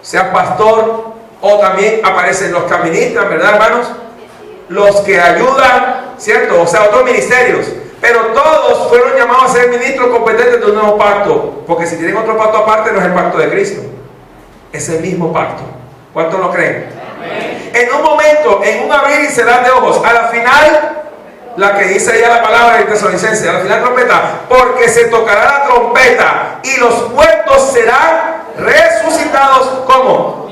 seas pastor, o también aparecen los caministas, ¿verdad, hermanos? Los que ayudan, ¿cierto? O sea, otros ministerios. Pero todos fueron llamados a ser ministros competentes de un nuevo pacto. Porque si tienen otro pacto aparte, no es el pacto de Cristo. Es el mismo pacto. ¿Cuántos lo creen? Amén. En un momento, en un abrir y cerrar de ojos, a la final, la que dice ya la palabra en Tesalonicenses, a la final trompeta, porque se tocará la trompeta y los muertos serán resucitados. ¿Cómo?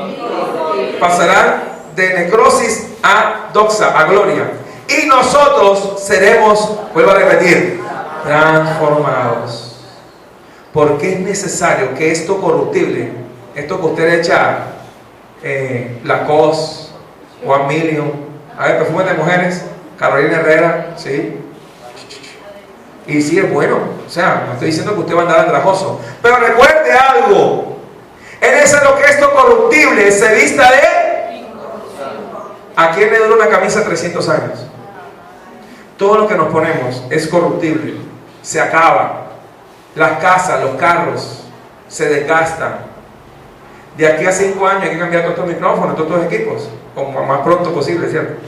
Pasarán de necrosis a doxa, a gloria. Y nosotros seremos, vuelvo a repetir, transformados. Porque es necesario que esto corruptible, esto que usted le echa, Lacoste, One Million, a ver, perfumes de mujeres, Carolina Herrera, ¿sí? Y sí es bueno, o sea, no estoy diciendo que usted va a andar andrajoso, pero recuerde algo, es necesario que esto corruptible se vista de... ¿A quién le dura una camisa 300 años? Todo lo que nos ponemos es corruptible, se acaba, las casas, los carros se desgastan. De aquí a 5 años hay que cambiar todos estos micrófonos, todos estos equipos, como más pronto posible, ¿cierto?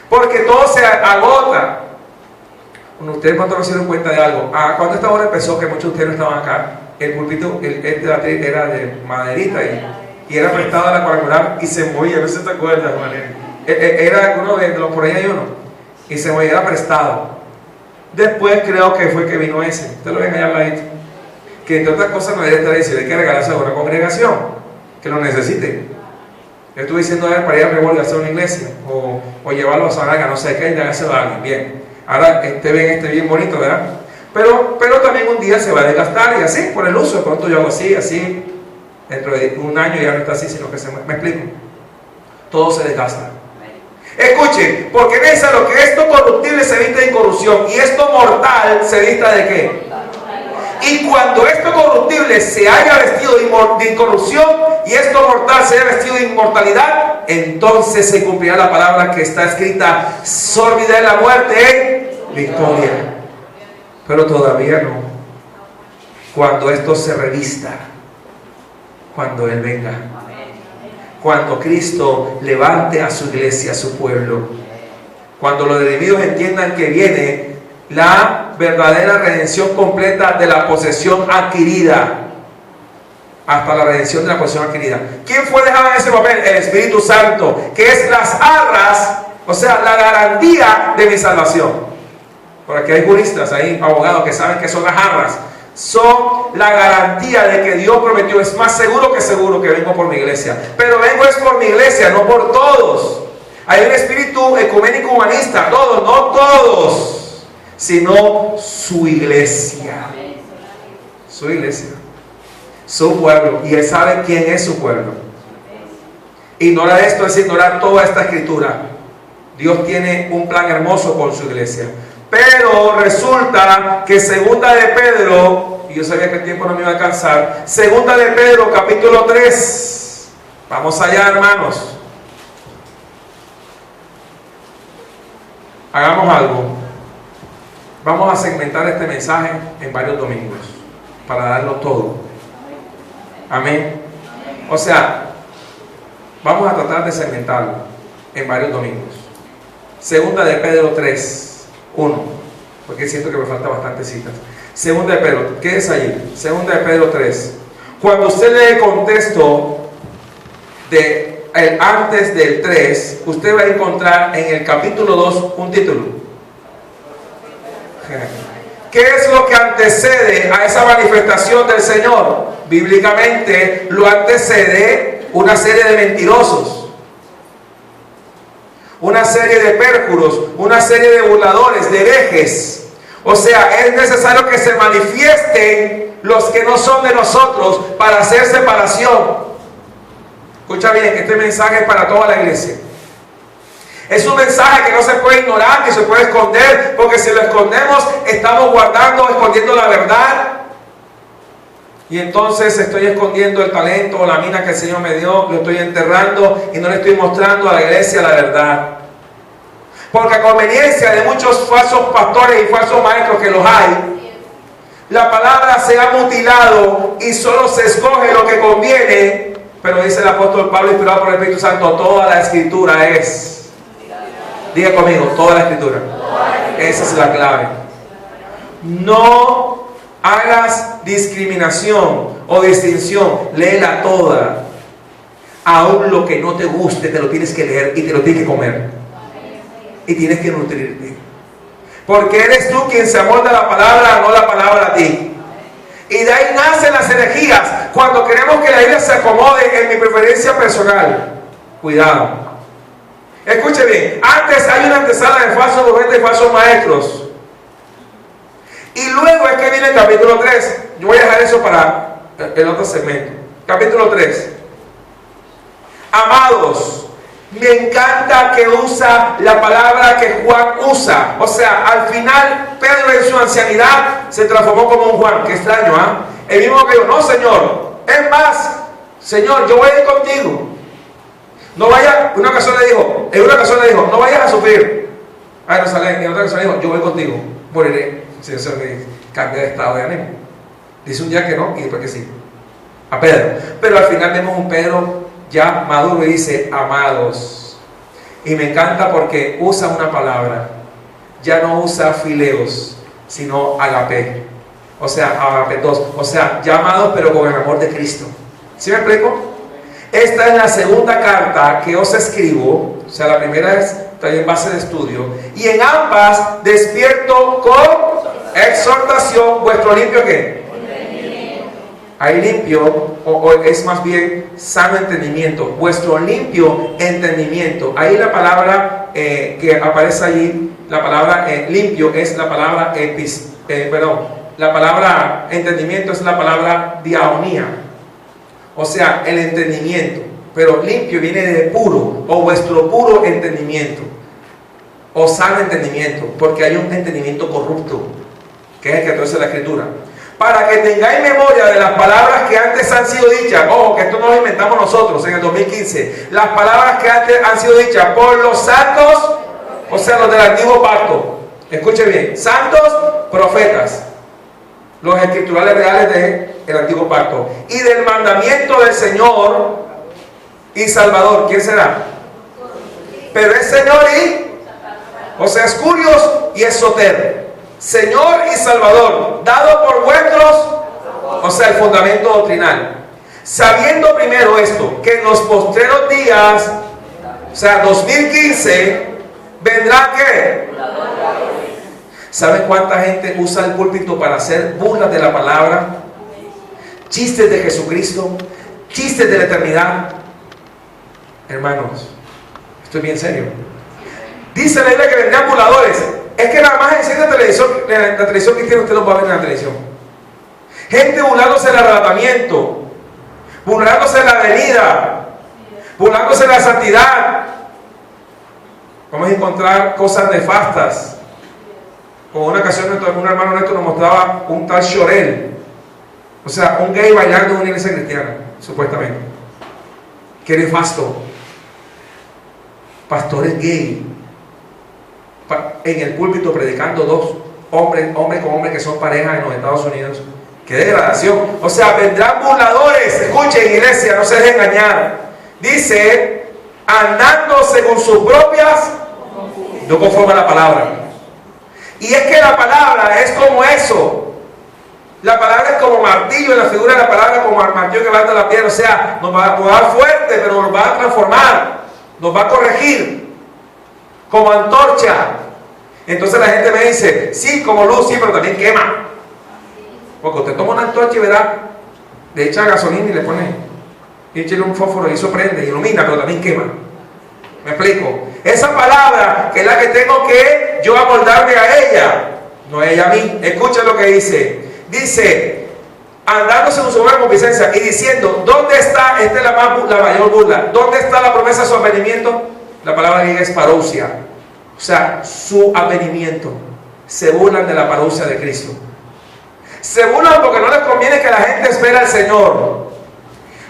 Porque todo se agota. Bueno, ustedes cuando no se dieron cuenta de algo, cuando esta hora empezó, que muchos de ustedes no estaban acá, el púlpito era de maderita y era prestado a la cuadrangular y se movía, no sé si te acuerdas, era uno de los, por ahí hay uno, y se movía, era prestado. Después creo que fue que vino ese, ustedes lo ven allá al ladito, que entre otras cosas no debe estar diciendo, hay que regalarse a una congregación que lo necesite. Yo estuve diciendo a ver para ir a Revolver a hacer una iglesia o llevarlo a Zaraga, no sé qué, y dárselo a alguien. Bien, ahora ven bien bonito, ¿verdad? Pero también un día se va a desgastar y así, por el uso. De pronto yo hago así, dentro de un año ya no está así, sino que me explico. Todo se desgasta. Escuchen, porque es necesario que esto corruptible se vista de incorrupción y esto mortal se vista de ¿qué? Y cuando esto corruptible se haya vestido de incorrupción y esto mortal se haya vestido de inmortalidad, entonces se cumplirá la palabra que está escrita: sórbida es la muerte en victoria. Pero todavía no. Cuando esto se revista, cuando Él venga, cuando Cristo levante a su iglesia, a su pueblo, cuando los redimidos entiendan que viene la verdadera redención completa de la posesión adquirida, hasta la redención de la posesión adquirida. ¿Quién fue dejado en ese papel? El Espíritu Santo, que es las arras, o sea, la garantía de mi salvación. Por aquí hay juristas, hay abogados que saben que son las arras, son la garantía de que Dios prometió. Es más seguro que vengo por mi iglesia, pero vengo es por mi iglesia, no por todos. Hay un espíritu ecuménico humanista, todos, no todos, sino su iglesia, su pueblo, y Él sabe quién es su pueblo. Ignorar esto es ignorar toda esta escritura. Dios tiene un plan hermoso con su iglesia, pero resulta que segunda de Pedro, y yo sabía que el tiempo no me iba a alcanzar, segunda de Pedro capítulo 3, vamos allá, hermanos, hagamos algo. Vamos a segmentar este mensaje en varios domingos para darlo todo. Amén. O sea, vamos a tratar de segmentarlo en varios domingos. Segunda de Pedro 3, 1, porque siento que me falta bastantes citas. Segunda de Pedro, ¿qué es allí? Segunda de Pedro 3. Cuando usted lee el contexto de el antes del 3, usted va a encontrar en el capítulo 2 un título. ¿Qué es lo que antecede a esa manifestación del Señor? Bíblicamente lo antecede una serie de mentirosos, una serie de pérjuros, una serie de burladores, de herejes, O sea, es necesario que se manifiesten los que no son de nosotros para hacer separación. Escucha bien, este mensaje es para toda la iglesia. Es un mensaje que no se puede ignorar ni se puede esconder, porque si lo escondemos estamos guardando, escondiendo la verdad. Y entonces estoy escondiendo el talento o la mina que el Señor me dio, lo estoy enterrando y no le estoy mostrando a la iglesia la verdad. Porque a conveniencia de muchos falsos pastores y falsos maestros que los hay, la palabra se ha mutilado y solo se escoge lo que conviene. Pero dice el apóstol Pablo, inspirado por el Espíritu Santo, toda la escritura es. Diga conmigo, toda la escritura. Esa es la clave. No hagas discriminación o distinción, léela toda. Aún lo que no te guste te lo tienes que leer y te lo tienes que comer. Y tienes que nutrirte. Porque eres tú quien se amolda a la palabra, no la palabra a ti. Y de ahí nacen las herejías, cuando queremos que la Biblia se acomode en mi preferencia personal. Cuidado. Escuche bien, antes hay una antesala de falsos profetas y falsos maestros. Y luego es que viene el capítulo 3. Yo voy a dejar eso para el otro segmento. Capítulo 3. Amados, me encanta que usa la palabra que Juan usa. O sea, al final Pedro en su ancianidad se transformó como un Juan. Qué extraño, ¿ah? El mismo que dijo, no Señor, es más, Señor, yo voy a ir contigo. No vaya, en una ocasión le dijo, no vayas a sufrir. A Jerusalén. Y en otra ocasión le dijo, yo voy contigo, moriré. Si eso me cambia de estado de ánimo. Dice un día que no y después que sí. A Pedro. Pero al final vemos un Pedro ya maduro y dice, amados. Y me encanta porque usa una palabra. Ya no usa fileos, sino agape. O sea, agape 2. O sea, ya amados pero con el amor de Cristo. ¿Sí me explico? Esta es la segunda carta que os escribo. O sea, la primera está en base de estudio. Y en ambas despierto con exhortación vuestro limpio ¿qué? Ahí limpio, o es más bien sano entendimiento, vuestro limpio entendimiento. Ahí la palabra que aparece allí, la palabra limpio es la palabra la palabra entendimiento es la palabra diaonía, o sea, el entendimiento. Pero limpio viene de puro, o vuestro puro entendimiento, o sano entendimiento, porque hay un entendimiento corrupto, que es el que traduce la Escritura. Para que tengáis memoria de las palabras que antes han sido dichas. Ojo, que esto no lo inventamos nosotros en el 2015. Las palabras que antes han sido dichas por los santos, o sea, los del antiguo pacto. Escuche bien, santos profetas, los escriturales reales del antiguo pacto. Y del mandamiento del Señor y Salvador. ¿Quién será? Pero es Señor y, o sea, es Curios y es Soter. Señor y Salvador, dado por vuestros, o sea, el fundamento doctrinal. Sabiendo primero esto, que en los postreros días, o sea, 2015, vendrá ¿qué? ¿Saben cuánta gente usa el púlpito para hacer burlas de la palabra? Chistes de Jesucristo, chistes de la eternidad. Hermanos, estoy bien serio. Dice la Biblia que vendrán burladores. Es que nada más enciende la televisión cristiana, usted lo va a ver en la televisión. Gente burlándose del arrebatamiento, burlándose de la venida, burlándose de la santidad. Vamos a encontrar cosas nefastas. Como una ocasión un hermano nuestro nos mostraba un tal Chorel, o sea, un gay bailando en una iglesia cristiana, supuestamente. Qué nefasto. Pastores gay en el púlpito predicando dos hombre con hombre que son parejas en los Estados Unidos. ¡Qué degradación! O sea, vendrán burladores. Escuchen, iglesia, no se dejen engañar. Dice, andando según sus propias, no conforme a la palabra. Y es que la palabra es como eso. La palabra es como martillo, en la figura de la palabra como martillo que levanta la piedra. O sea, nos va a dar fuerte, pero nos va a transformar, nos va a corregir, como antorcha. Entonces la gente me dice, sí, como luz, sí, pero también quema. Porque usted toma una antorcha y verá, le echa gasolina y le pone, y échale un fósforo y eso prende, ilumina, pero también quema. ¿Me explico? Esa palabra, que es la que tengo que yo amoldarme a ella, no ella a mí. Escucha lo que dice. Dice, andándose en su buena confianza y diciendo, ¿dónde está? Esta es la mayor burla. ¿Dónde está la promesa de su advenimiento? La palabra griega es parousia. O sea, su advenimiento. Se burlan de la parousia de Cristo. Se burlan porque no les conviene que la gente espere al Señor.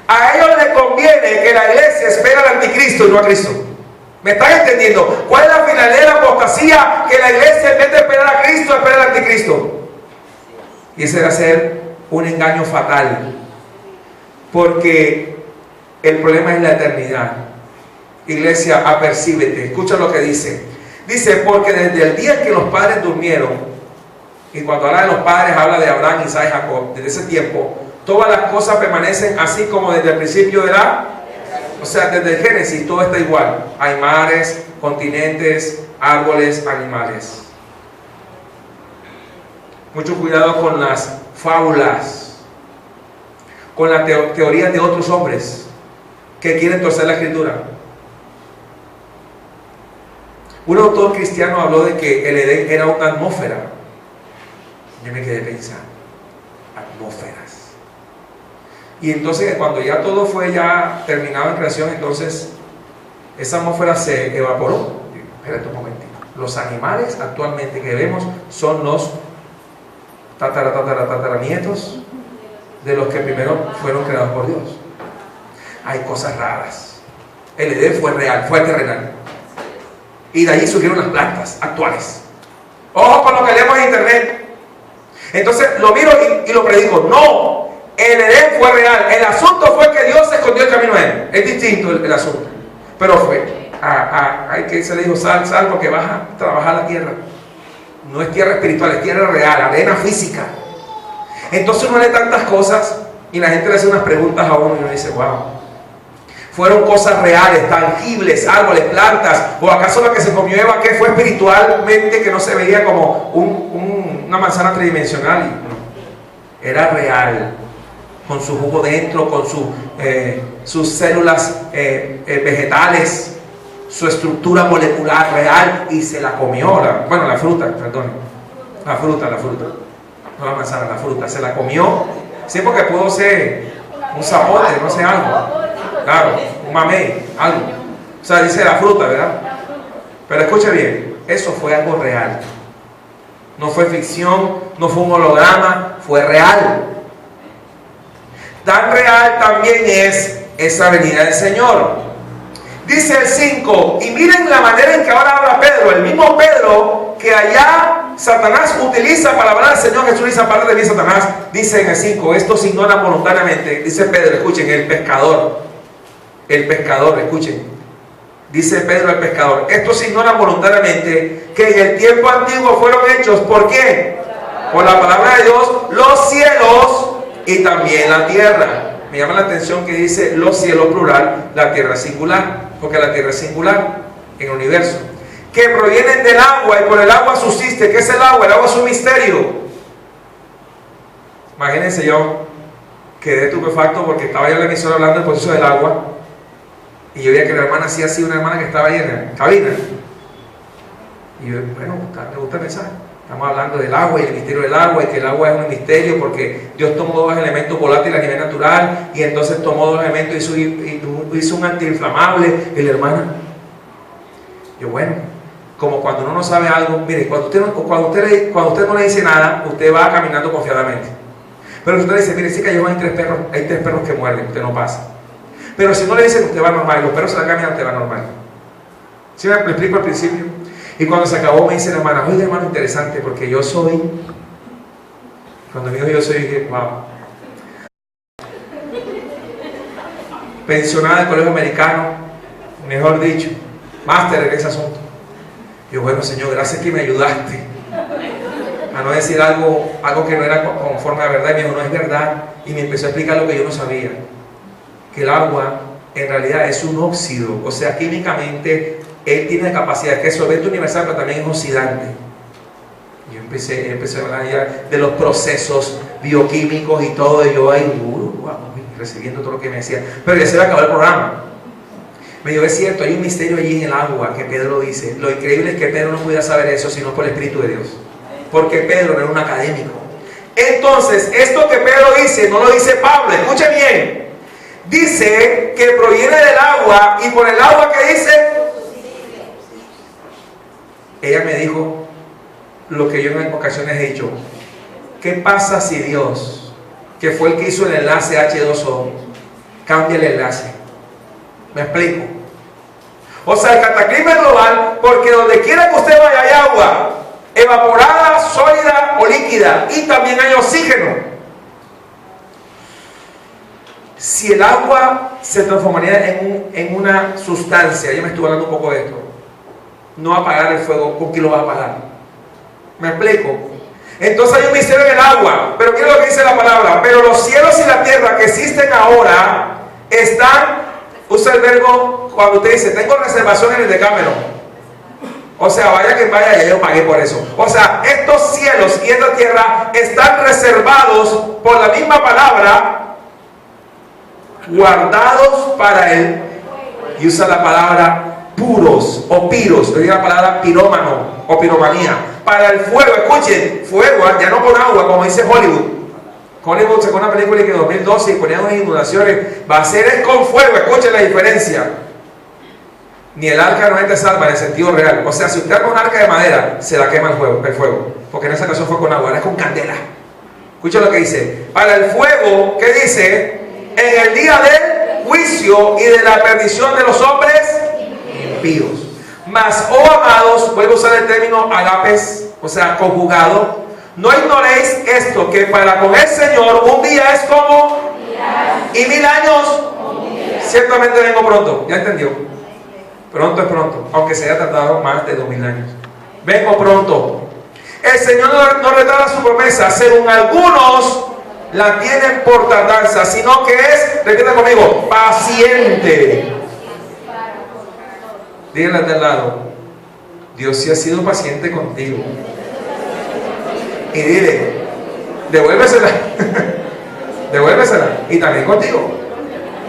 A ellos les conviene que la iglesia espere al anticristo y no a Cristo. ¿Me están entendiendo? ¿Cuál es la finalidad de la apostasía? Que la iglesia, en vez de esperar a Cristo, espera al anticristo. Y ese va a ser un engaño fatal. Porque el problema es la eternidad. Iglesia, apercíbete. Escucha lo que dice. Dice, porque desde el día en que los padres durmieron, y cuando habla de los padres, habla de Abraham, Isaac y Jacob, desde ese tiempo, todas las cosas permanecen así como desde el principio de o sea, desde el Génesis, todo está igual. Hay mares, continentes, árboles, animales. Mucho cuidado con las fábulas, con las teorías de otros hombres que quieren torcer la escritura. Un autor cristiano habló de que el Edén era una atmósfera. Yo me quedé pensando, atmósferas. Y entonces cuando ya todo fue ya terminado en creación, entonces esa atmósfera se evaporó. Espérate un momentito. Los animales actualmente que vemos son los tataranietos de los que primero fueron creados por Dios. Hay cosas raras. El Edén fue real, fue terrenal. Y de ahí surgieron las plantas actuales. Ojo con lo que leemos en internet. Entonces lo miro y lo predico. No, el Edén fue real. El asunto fue que Dios escondió el camino a él. Es distinto el asunto. Pero fue hay que se le dijo, sal porque vas a trabajar la tierra. No es tierra espiritual, es tierra real, arena física. Entonces uno lee tantas cosas y la gente le hace unas preguntas a uno y uno dice, wow, fueron cosas reales, tangibles, árboles, plantas, o acaso la que se comió Eva, que fue espiritualmente, que no se veía como una manzana tridimensional. No, era real, con su jugo dentro, con sus células vegetales, su estructura molecular real, y se la comió, la fruta, perdón, la fruta, no la manzana, la fruta, se la comió, sí, porque pudo ser un zapote, no sé, algo, claro, un mamey, algo, o sea, dice la fruta, ¿verdad? Pero escuche bien, eso fue algo real, no fue ficción, no fue un holograma, fue real. Tan real también es esa venida del Señor. Dice el 5, y miren la manera en que ahora habla Pedro, el mismo Pedro que allá Satanás utiliza para hablar al Señor Jesús, dice, aparte de mí Satanás, dice en el 5, estos ignoran voluntariamente, dice Pedro, escuchen, el pescador, escuchen, dice Pedro el pescador, estos ignoran voluntariamente que en el tiempo antiguo fueron hechos, ¿por qué? Por la palabra de Dios, los cielos y también la tierra. Me llama la atención que dice los cielos plural, la tierra singular, porque la tierra es singular en el universo, que provienen del agua y por el agua subsiste. ¿Qué es el agua? El agua es un misterio. Imagínense, yo quedé estupefacto porque estaba yo en la emisora hablando del proceso del agua y yo veía que la hermana hacía así, una hermana que estaba ahí en la cabina, y yo, bueno, me gusta el mensaje. Estamos hablando del agua y el misterio del agua, y que el agua es un misterio porque Dios tomó dos elementos volátiles a nivel natural y entonces tomó dos elementos y hizo un antiinflamable. Y la hermana, yo, bueno, como cuando uno no sabe algo, mire, cuando usted no le dice nada, usted va caminando confiadamente. Pero si usted dice, mire, sí que hay tres perros que muerden, usted no pasa. Pero si no le dicen, usted va normal, y los perros se la caminan, usted va normal. ¿Sí me explico al principio? Y cuando se acabó me dice la hermana, oye hermano, interesante, porque yo soy, cuando me dijo yo soy, dije, wow, pensionada del colegio americano, mejor dicho, máster en ese asunto. Y yo, bueno Señor, gracias que me ayudaste a no decir algo que no era conforme a la verdad. Y me dijo, no es verdad, y me empezó a explicar lo que yo no sabía, que el agua en realidad es un óxido, o sea, químicamente él tiene la capacidad, que es solvente universal, pero también es oxidante. Yo empecé a hablar ya de los procesos bioquímicos y todo, y yo ahí, recibiendo todo lo que me decía. Pero ya se va a acabar el programa. Me dijo, es cierto, hay un misterio allí en el agua, que Pedro dice. Lo increíble es que Pedro no pudiera saber eso, sino por el Espíritu de Dios. porque Pedro era un académico. Entonces, esto que Pedro dice, no lo dice Pablo, escuche bien. Dice que proviene del agua, y por el agua que dice, ella me dijo lo que yo en ocasiones he dicho: ¿qué pasa si Dios, que fue el que hizo el enlace H2O, cambia el enlace? ¿Me explico? O sea, el cataclismo es global, porque donde quiera que usted vaya hay agua, evaporada, sólida o líquida, y también hay oxígeno. Si el agua se transformaría en una sustancia, yo me estuve hablando un poco de esto, no va a apagar el fuego. ¿Con quién lo va a apagar? ¿Me explico? Entonces hay un misterio en el agua, pero mira lo que dice la palabra: pero los cielos y la tierra que existen ahora están, usa el verbo cuando usted dice tengo reservación en el Decameron. O sea, vaya que vaya, ya yo pagué por eso. O sea, estos cielos y esta tierra están reservados por la misma palabra, guardados para él. Y usa la palabra puros o piros, le digo la palabra pirómano o piromanía, para el fuego. Escuchen, fuego, ya no con agua como dice Hollywood. Hollywood sacó una película que en 2012 y ponían unas inundaciones. Va a ser es con fuego. Escuchen la diferencia. Ni el arca no te salva en el sentido real. O sea, si usted haga un arca de madera, se la quema el fuego, porque en esa ocasión fue con agua, ahora es con candela. Escuchen lo que dice: para el fuego, ¿qué dice? En el día del juicio y de la perdición de los hombres impíos. Mas, oh amados, vuelvo a usar el término agapes, o sea, conjugado, no ignoréis esto, que para con el Señor un día es como y 1000 años. Ciertamente vengo pronto. ¿Ya entendió? Pronto es pronto, aunque se haya tardado más de 2000 años. Vengo pronto. El Señor no retarda su promesa, según algunos la tienen por tardanza, sino que es, repita conmigo, paciente. Díganle del lado: Dios sí ha sido paciente contigo. Y dile: devuélvesela. Devuélvesela. Y también contigo.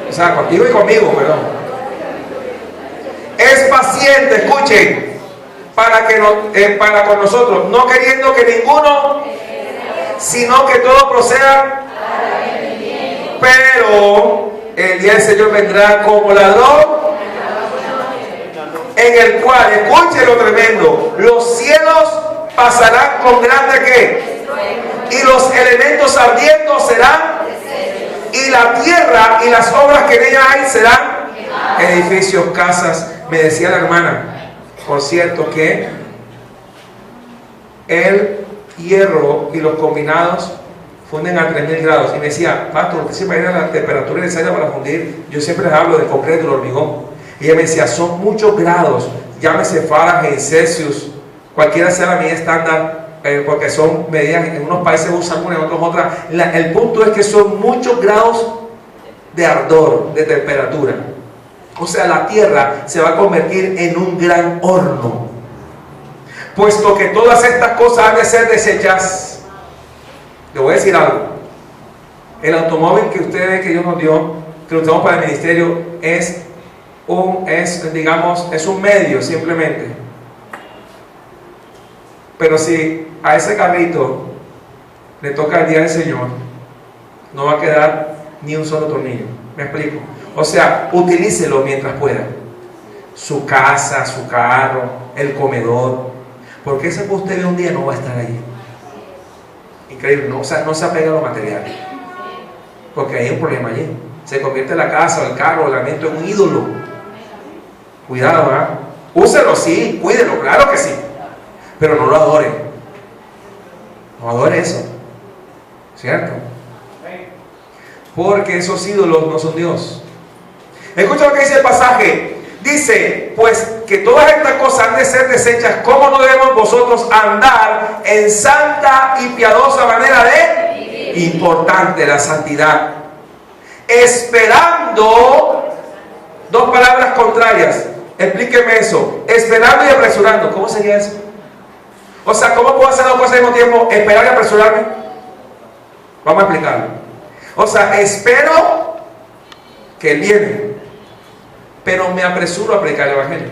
O sea, contigo y conmigo, perdón. Es paciente, escuchen, para con nosotros, no queriendo que ninguno, sino que todo proceda. Pero el día del Señor vendrá como ladrón, en el cual, escuchen lo tremendo, los cielos pasarán con grande ¿qué? Y los elementos ardiendo serán, y la tierra y las obras que en ella hay serán edificios, casas. Me decía la hermana, por cierto, que el hierro y los combinados funden a 3000 grados. Y me decía: pastor, ¿usted se imagina la temperatura necesaria para fundir? Yo siempre les hablo del concreto y el hormigón. Y ella me decía: son muchos grados, llámese Fahrenheit, Celsius, cualquiera sea la medida estándar, porque son medidas, en unos países usan una, en otros otras. El punto es que son muchos grados de ardor, de temperatura. O sea, la tierra se va a convertir en un gran horno, puesto que todas estas cosas han de ser desechas. Le voy a decir algo: el automóvil que usted ve que Dios nos dio, que lo usamos para el ministerio, es un medio simplemente. Pero si a ese carrito le toca el día del Señor, no va a quedar ni un solo tornillo. ¿Me explico? O sea, utilícelo mientras pueda. Su casa, su carro, el comedor, porque ese que usted ve un día no va a estar ahí. Increíble, ¿no? O sea, no se apega a lo material, porque hay un problema allí. Se convierte la casa, o el carro, o el alimento en un ídolo. Cuidado, ¿verdad? Úselo, sí, cuídelo, claro que sí, pero no lo adore. No adore eso, ¿cierto? Porque esos ídolos no son Dios. Escucha lo que dice el pasaje. Dice: pues que todas estas cosas han de ser desechas, ¿cómo no debemos vosotros andar en santa y piadosa manera de vivir? Importante, la santidad. Esperando, dos palabras contrarias. Explíqueme eso. Esperando y apresurando. ¿Cómo sería eso? O sea, ¿cómo puedo hacer dos cosas al mismo tiempo? Esperar y apresurarme. Vamos a explicarlo. O sea, espero que Él viene, pero me apresuro a predicar el Evangelio.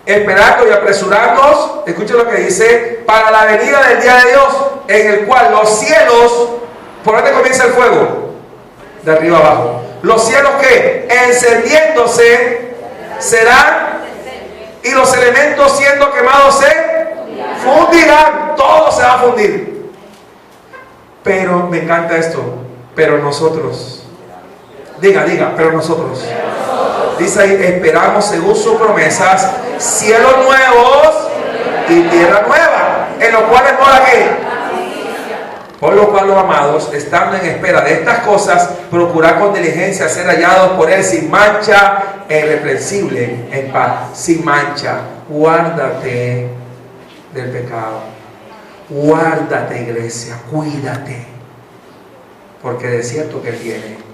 esperando y apresurándonos, escuchen lo que dice, para la venida del día de Dios, en el cual los cielos, ¿por dónde comienza el fuego? De arriba abajo. Los cielos que encendiéndose serán, y los elementos siendo quemados se fundirán. Todo se va a fundir. Pero me encanta esto. Pero nosotros, diga, pero nosotros. Dice ahí, esperamos según sus promesas cielos nuevos y tierra nueva, en los cuales mora ¿qué? Por lo cual, los amados, estando en espera de estas cosas, procurad con diligencia ser hallados por Él sin mancha e irreprensible, en paz, sin mancha. Guárdate del pecado. Guárdate, iglesia, cuídate. Porque de cierto que Él viene.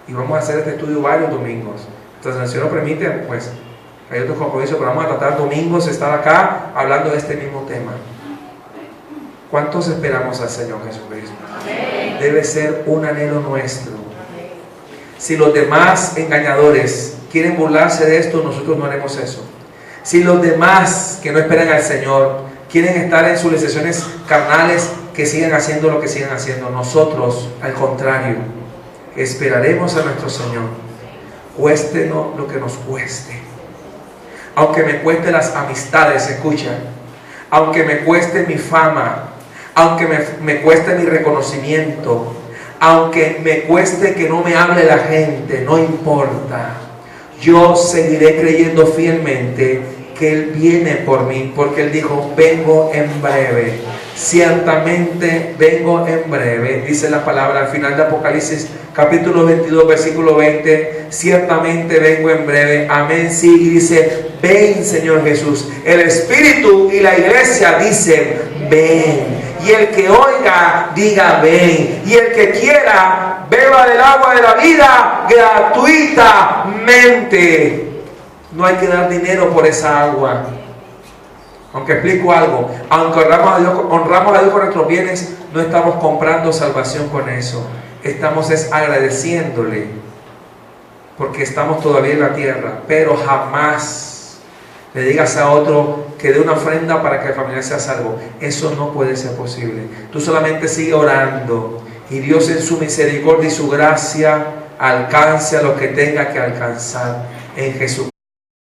Y vamos a hacer este estudio varios domingos. Entonces, si Dios lo permite, pues hay otros compromisos, pero vamos a tratar domingos, estar acá hablando de este mismo tema. ¿Cuántos esperamos al Señor Jesucristo? Amén. Debe ser un anhelo nuestro. Si los demás engañadores quieren burlarse de esto, nosotros no haremos eso. Si los demás que no esperan al Señor quieren estar en sus decisiones carnales, que sigan haciendo lo que sigan haciendo, nosotros, al contrario, esperaremos a nuestro Señor, cuéstenos lo que nos cueste. Aunque me cueste las amistades, escucha, aunque me cueste mi fama, aunque me cueste mi reconocimiento, aunque me cueste que no me hable la gente, no importa. Yo seguiré creyendo fielmente que Él viene por mí, porque Él dijo, vengo en breve. Ciertamente vengo en breve, dice la palabra al final de Apocalipsis capítulo 22 versículo 20, ciertamente vengo en breve, amén, sí, y dice, ven Señor Jesús. El Espíritu y la iglesia dicen, ven, y el que oiga, diga ven, y el que quiera, beba del agua de la vida gratuitamente. No hay que dar dinero por esa agua. Aunque explico algo, aunque honramos a Dios con nuestros bienes, no estamos comprando salvación con eso. Estamos agradeciéndole, porque estamos todavía en la tierra. Pero jamás le digas a otro que dé una ofrenda para que el familiar sea salvo. Eso no puede ser posible. Tú solamente sigue orando, y Dios en su misericordia y su gracia alcance a lo que tenga que alcanzar en Jesucristo.